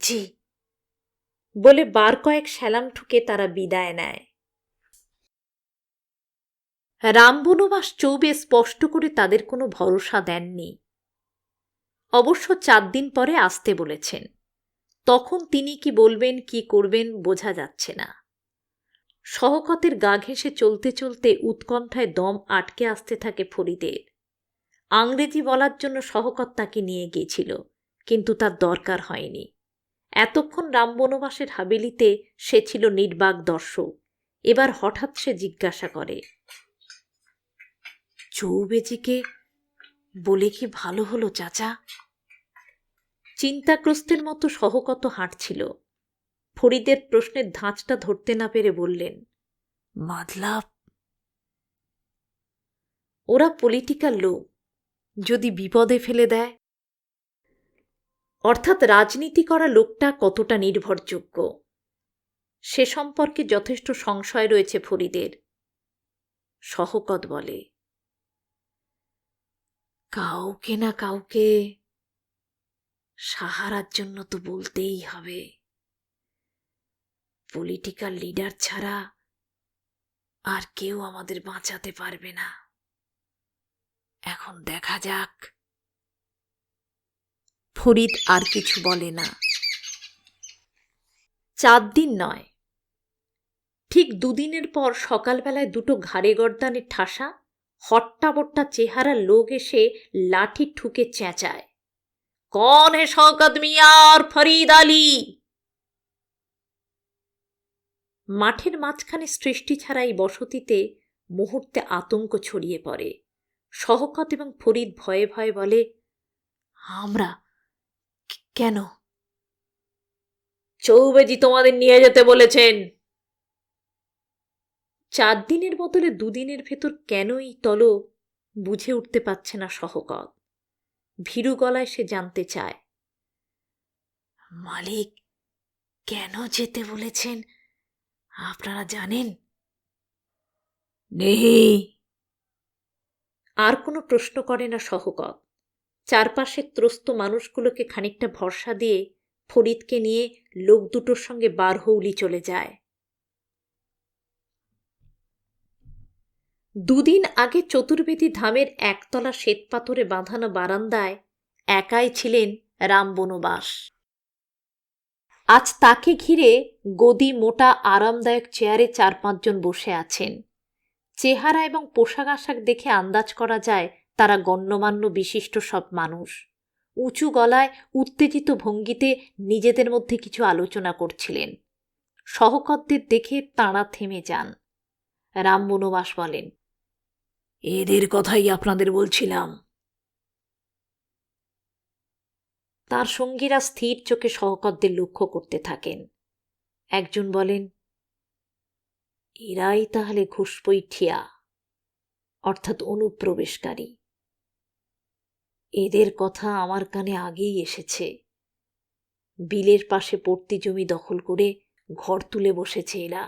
জি বলে বার কয়েক সেলাম ঠুকে তারা বিদায় নেয়। রামবনবাস চৌবে স্পষ্ট করে তাদের কোনো ভরসা দেননি। অবশ্য 4 দিন পরে আসতে বলেছেন। তখন তিনি কি বলবেন, কি করবেন বোঝা যাচ্ছে না। শওকতের গা ঘেঁষে চলতে চলতে উৎকণ্ঠায় দম আটকে আসতে থাকে ফরিদের। আংরেজি বলার জন্য শওকত তাকে নিয়ে গিয়েছিল, কিন্তু তার দরকার হয়নি। এতক্ষণ রামবনবাসের হাবেলিতে সে ছিল নির্বাক দর্শক। এবার হঠাৎ সে জিজ্ঞাসা করে, চৌবেজিকে বলে কি ভালো হলো চাচা? চিন্তাগ্রস্তের মতো শওকত হাঁটছিল। ফরিদের প্রশ্নের ধাঁচটা ধরতে না পেরে বললেন, মাতলাব? ওরা পলিটিক্যাল লোক, যদি বিপদে ফেলে দেয়। অর্থাৎ রাজনীতি করা লোকটা কতটা নির্ভরযোগ্য সে সম্পর্কে যথেষ্ট সংশয় রয়েছে ফরিদের। শওকত বলে, কাউকে না কাউকে সাহারার জন্য তো বলতেই হবে। পলিটিক্যাল লিডার ছাড়া আর কেউ আমাদের বাঁচাতে পারবে না। এখন দেখা যাক। ফরিদ আর কিছু বলে না। 4 দিন নয়, ঠিক 2 দিনের পর সকালবেলায় 2টো ঘাড়ে গর্দানে ঠাসা হট্টাবট্টা চেহারার লোক এসে লাঠি ঠুকে চেঁচায়, কন হে শওকত মিয়া আর ফরিদ আলী? মাঠের মাঝখানে সৃষ্টি ছাড়া এই বসতিতে মুহূর্তে আতঙ্ক ছড়িয়ে পড়ে। শওকত এবং ফরিদ ভয়ে ভয়ে বলে, আমরা? কেন? চৌবেজি তোমাদের নিয়ে যেতে বলেছেন। 4 দিনের বদলে 2 দিনের ভেতর কেন এই তলব বুঝে উঠতে পারছে না শওকত। ভীরু গলায় সে জানতে চায়, মালিক কেন যেতে বলেছেন আপনারা জানেন? নেই। আর কোনো প্রশ্ন করে না শওকত। চারপাশের ত্রস্ত মানুষগুলোকে খানিকটা ভরসা দিয়ে ফরিদকে নিয়ে লোক দুটোর সঙ্গে বারহৌলি চলে যায়। 2 দিন আগে চতুর্বেদী ধামের একতলা শ্বেতপাথরে বাঁধানো বারান্দায় একাই ছিলেন রামবনবাস। আজ তাকে ঘিরে গদি মোটা আরামদায়ক চেয়ারে 4-5 জন বসে আছেন। চেহারা এবং পোশাক আশাক দেখে আন্দাজ করা যায় তারা গণ্যমান্য বিশিষ্ট সব মানুষ। উঁচু গলায় উত্তেজিত ভঙ্গিতে নিজেদের মধ্যে কিছু আলোচনা করছিলেন। শওকতদের দেখে তাঁরা থেমে যান। রামবনবাস বলেন, এদের কথাই আপনাদের বলছিলাম। তার সঙ্গীরা স্থির চোখে শওকতদের লক্ষ্য করতে থাকেন। একজন বলেন, এরাই তাহলে ঘুষপৈঠিয়া, অর্থাৎ অনুপ্রবেশকারী। এদের কথা আমার কানে আগেই এসেছে। বিলের পাশে পড়তি জমি দখল করে ঘর তুলে বসেছে এরা।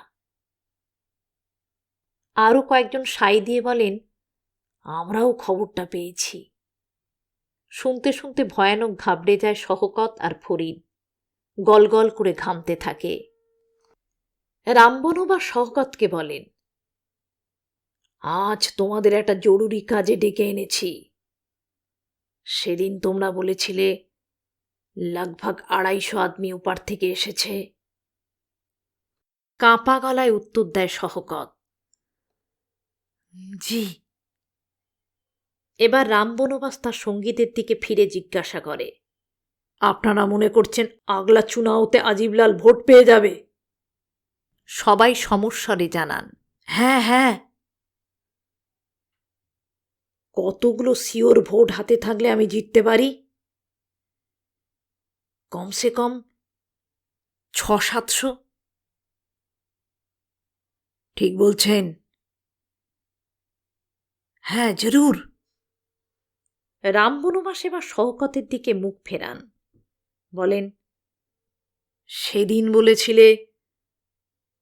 আরও কয়েকজন সাই দিয়ে বলেন, আমরাও খবরটা পেয়েছি। শুনতে শুনতে ভয়ানক ঘাবড়ে যায় শওকত আর ফরিদ। গলগল করে ঘামতে থাকে। রামবনবাস শওকতকে বলেন, আজ তোমাদের একটা জরুরি কাজে ডেকে এনেছি। সেদিন তোমরা বলেছিলে লগভগ 250 আদমি ওপার থেকে এসেছে। কাঁপা গলায় উত্তর দেয় শওকত, জি। এবার রামবনবাস তার সঙ্গীদের দিকে ফিরে জিজ্ঞাসা করে, আপনারা মনে করছেন আগলা চুনাওতে আজিবলাল ভোট পেয়ে যাবে? সবাই সমস্বরে জানান, হ্যাঁ হ্যাঁ। কতগুলো শিওর ভোট হাতে থাকলে আমি জিততে পারি? কমসে কম 600-700। ঠিক বলছেন। হ্যাঁ, জরুর। রাম বনবাস এবার শওকতের দিকে মুখ ফেরান, বলেন, সেদিন বলেছিলে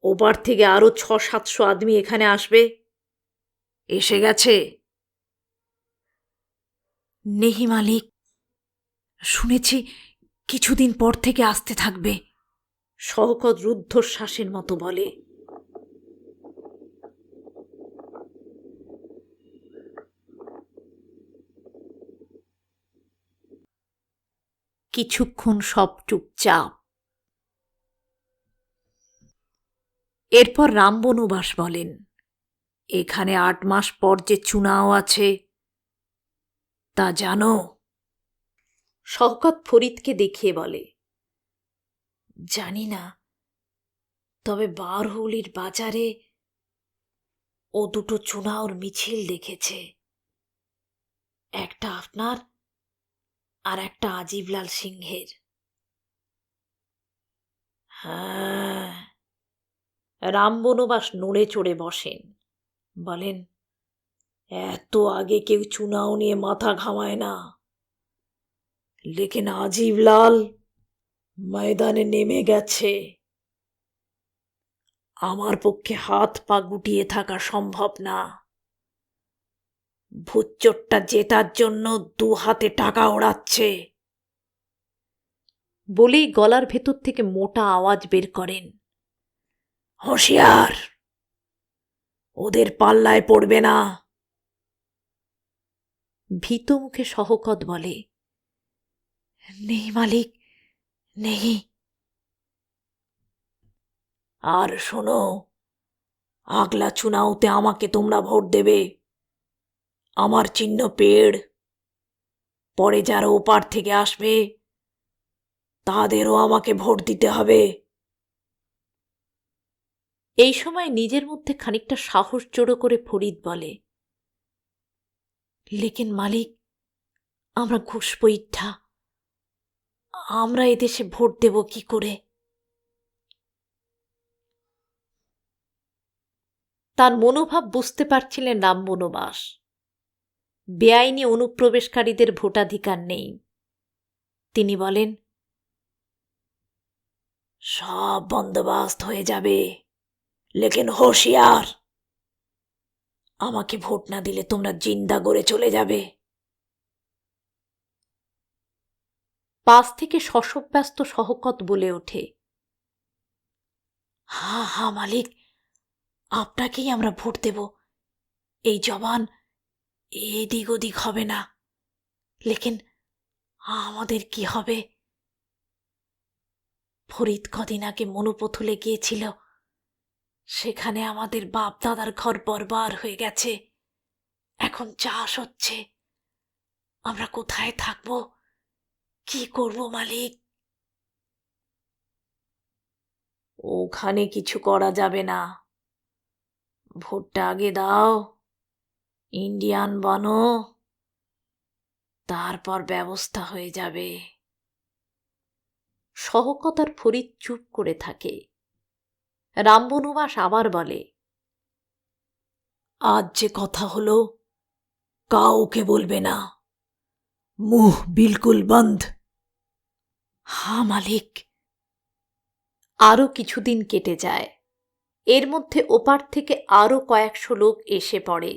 ওপার থেকে আরো 600-700 আদমি এখানে আসবে, এসে গেছে? নেহি মালিক, শুনেছি কিছুদিন পর থেকে আসতে থাকবে, শওকত রুদ্ধশ্বাসের মতো বলে। কিছুক্ষণ সব চুপচাপ। এরপর রাম বনবাস বলেন, এখানে 8 মাস পর যে চুনাও আছে তা জানো? শওকত ফরিদকে দেখিয়ে বলে, জানি না, তবে বারহৌলির বাজারে ও দুটো চুনাওর মিছিল দেখেছে, একটা আপনার আর একটা আজিবলাল সিংহের। হ্যাঁ। রাম বনবাস নড়ে চড়ে বসেন, বলেন, এত আগে কেউ চুনাও নিয়ে মাথা ঘামায় না, লেকিন আজিবলাল ময়দানে নেমে গেছে। আমার পক্ষে হাত পা গুটিয়ে থাকা সম্ভব না। ভুচ্চোরটা জেতার জন্য 2 হাতে টাকা ওড়াচ্ছে। বলেই গলার ভেতর থেকে মোটা আওয়াজ বের করেন, হুঁশিয়ার, ওদের পাল্লায় পড়বে না। ভীত মুখে শওকত বলে, নেই মালিক, নেই। আর শোনো, আগলা চুনাওতে আমাকে তোমরা ভোট দেবে। আমার চিহ্ন পেড়। পরে যারা ওপার থেকে আসবে তাদেরও আমাকে ভোট দিতে হবে। এই সময় নিজের মধ্যে খানিকটা সাহস জড়ো করে ফরিদ বলে, লেকিন মালিক, আমরা ঘুষপইঠা, আমরা এদেশে ভোট দেব কি করে? তার মনোভাব বুঝতে পারছিলেন রাম বনবাস। বেআইনি অনুপ্রবেশকারীদের ভোটাধিকার নেই। তিনি বলেন, সব বন্দোবস্ত হয়ে যাবে, লেকিন হুঁশিয়ার, আমাকে ভোট না দিলে তোমরা জিন্দা গড়ে চলে যাবে। পাশ থেকে শশব্যস্ত শওকত বলে ওঠে, হা হা মালিক, আপনাকেই আমরা ভোট দেব। এই জবান এদিক ওদিক হবে না, লেকিন আমাদের কি হবে? ফরিদ কদিন আগে মনুপথুলে গিয়েছিল, সেখানে আমাদের বাপ দাদার ঘর বরবার হয়ে গেছে। এখন চাষ হচ্ছে, আমরা কোথায় থাকব, কি করব মালিক? ওখানে কিছু করা যাবে না, ভোটটা আগে দাও, ইন্ডিয়ান বানো, তারপর ব্যবস্থা হয়ে যাবে। শওকত আর ফরিদ চুপ করে থাকে। রাম বনবাস আবার বলে, আজ যে কথা হলো কাউকে বলবে না, মুহ বিলকুল বন্ধ। হা মালিক। আরো কিছুদিন কেটে যায়। এর মধ্যে ওপার থেকে আরো কয়েকশো লোক এসে পড়ে।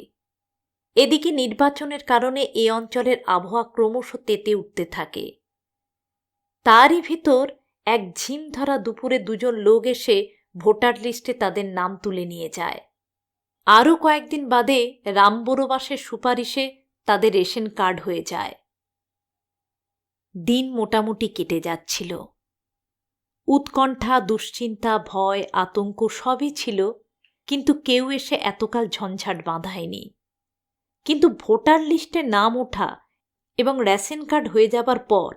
এদিকে নির্বাচনের কারণে এ অঞ্চলের আবহাওয়া ক্রমশ তেতে উঠতে থাকে। তারই ভিতর এক ঝিম ধরা দুপুরে 2 জন লোক এসে ভোটার লিস্টে তাদের নাম তুলে নিয়ে যায়। আরও কয়েকদিন বাদে রাম বনবাসের সুপারিশে তাদের রেশন কার্ড হয়ে যায়। দিন মোটামুটি কেটে যাচ্ছিল। উৎকণ্ঠা, দুশ্চিন্তা, ভয়, আতঙ্ক সবই ছিল, কিন্তু কেউ এসে এতকাল ঝঞ্ঝাট বাঁধায়নি। কিন্তু ভোটার লিস্টে নাম ওঠা এবং রেশন কার্ড হয়ে যাবার পর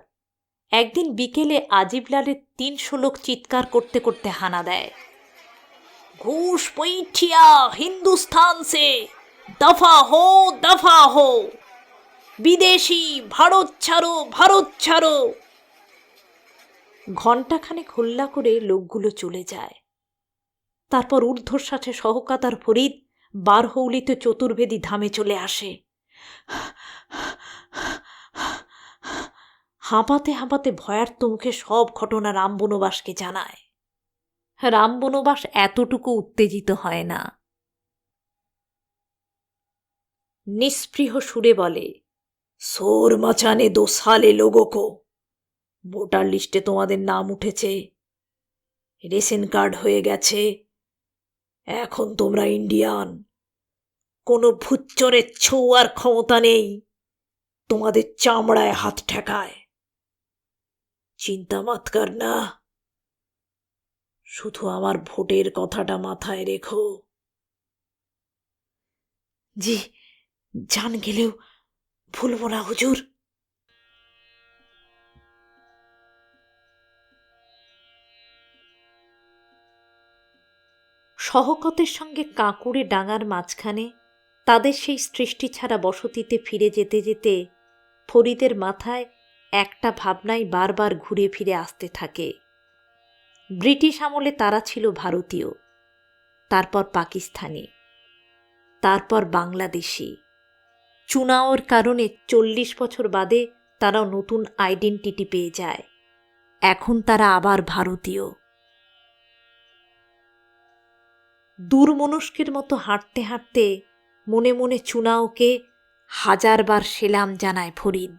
একদিন বিকেলে আজিবলালের 300 লোক চিৎকার করতে করতে হানা দেয়, ঘুষ পইঠিয়া হিন্দুস্তান সে দফা হো, দফা হো, বিদেশি ভারত ছাড়ো, ভারত ছাড়ো। ঘণ্টাখানেক হল্লা করে লোকগুলো চলে যায়। তারপর ঊর্ধ্বশ্বাসে শওকত আর ফরিদ বারহৌলিতে চতুর্বেদী ধামে চলে আসে। হাঁপাতে হাঁপাতে ভয়ার্ত মুখে সব ঘটনা রামবনবাসকে জানায়। রামবনবাস এতটুকু উত্তেজিত হয় না। নিস্পৃহ সুরে বলে, সোর মচানে 2 সালে লোগো কো, ভোটার লিস্টে তোমাদের নাম উঠেছে, রেশন কার্ড হয়ে গেছে, এখন তোমরা ইন্ডিয়ান। কোনো ভুচ্চরের ছোঁয়ার ক্ষমতা নেই তোমাদের চামড়ায় হাত ঠেকায়। চিন্তা মত কর না, শুধু আমার ভোটের কথাটা মাথায় রেখো। জি, জান গেলেও ভুলব না হুজুর। শওকতের সঙ্গে কাঁকুড়ে ডাঙার মাঝখানে তাদের সেই সৃষ্টি ছাড়া বসতিতে ফিরে যেতে যেতে ফরিদের মাথায় একটা ভাবনাই বারবার ঘুরে ফিরে আসতে থাকে। ব্রিটিশ আমলে তারা ছিল ভারতীয়, তারপর পাকিস্তানি, তারপর বাংলাদেশি। চুনাওর কারণে 40 বছর বাদে তারা নতুন আইডেন্টিটি পেয়ে যায়। এখন তারা আবার ভারতীয়। দুর্মনস্কের মতো হাঁটতে হাঁটতে মনে মনে চুনাওকে 1000বার সেলাম জানায় ফরিদ।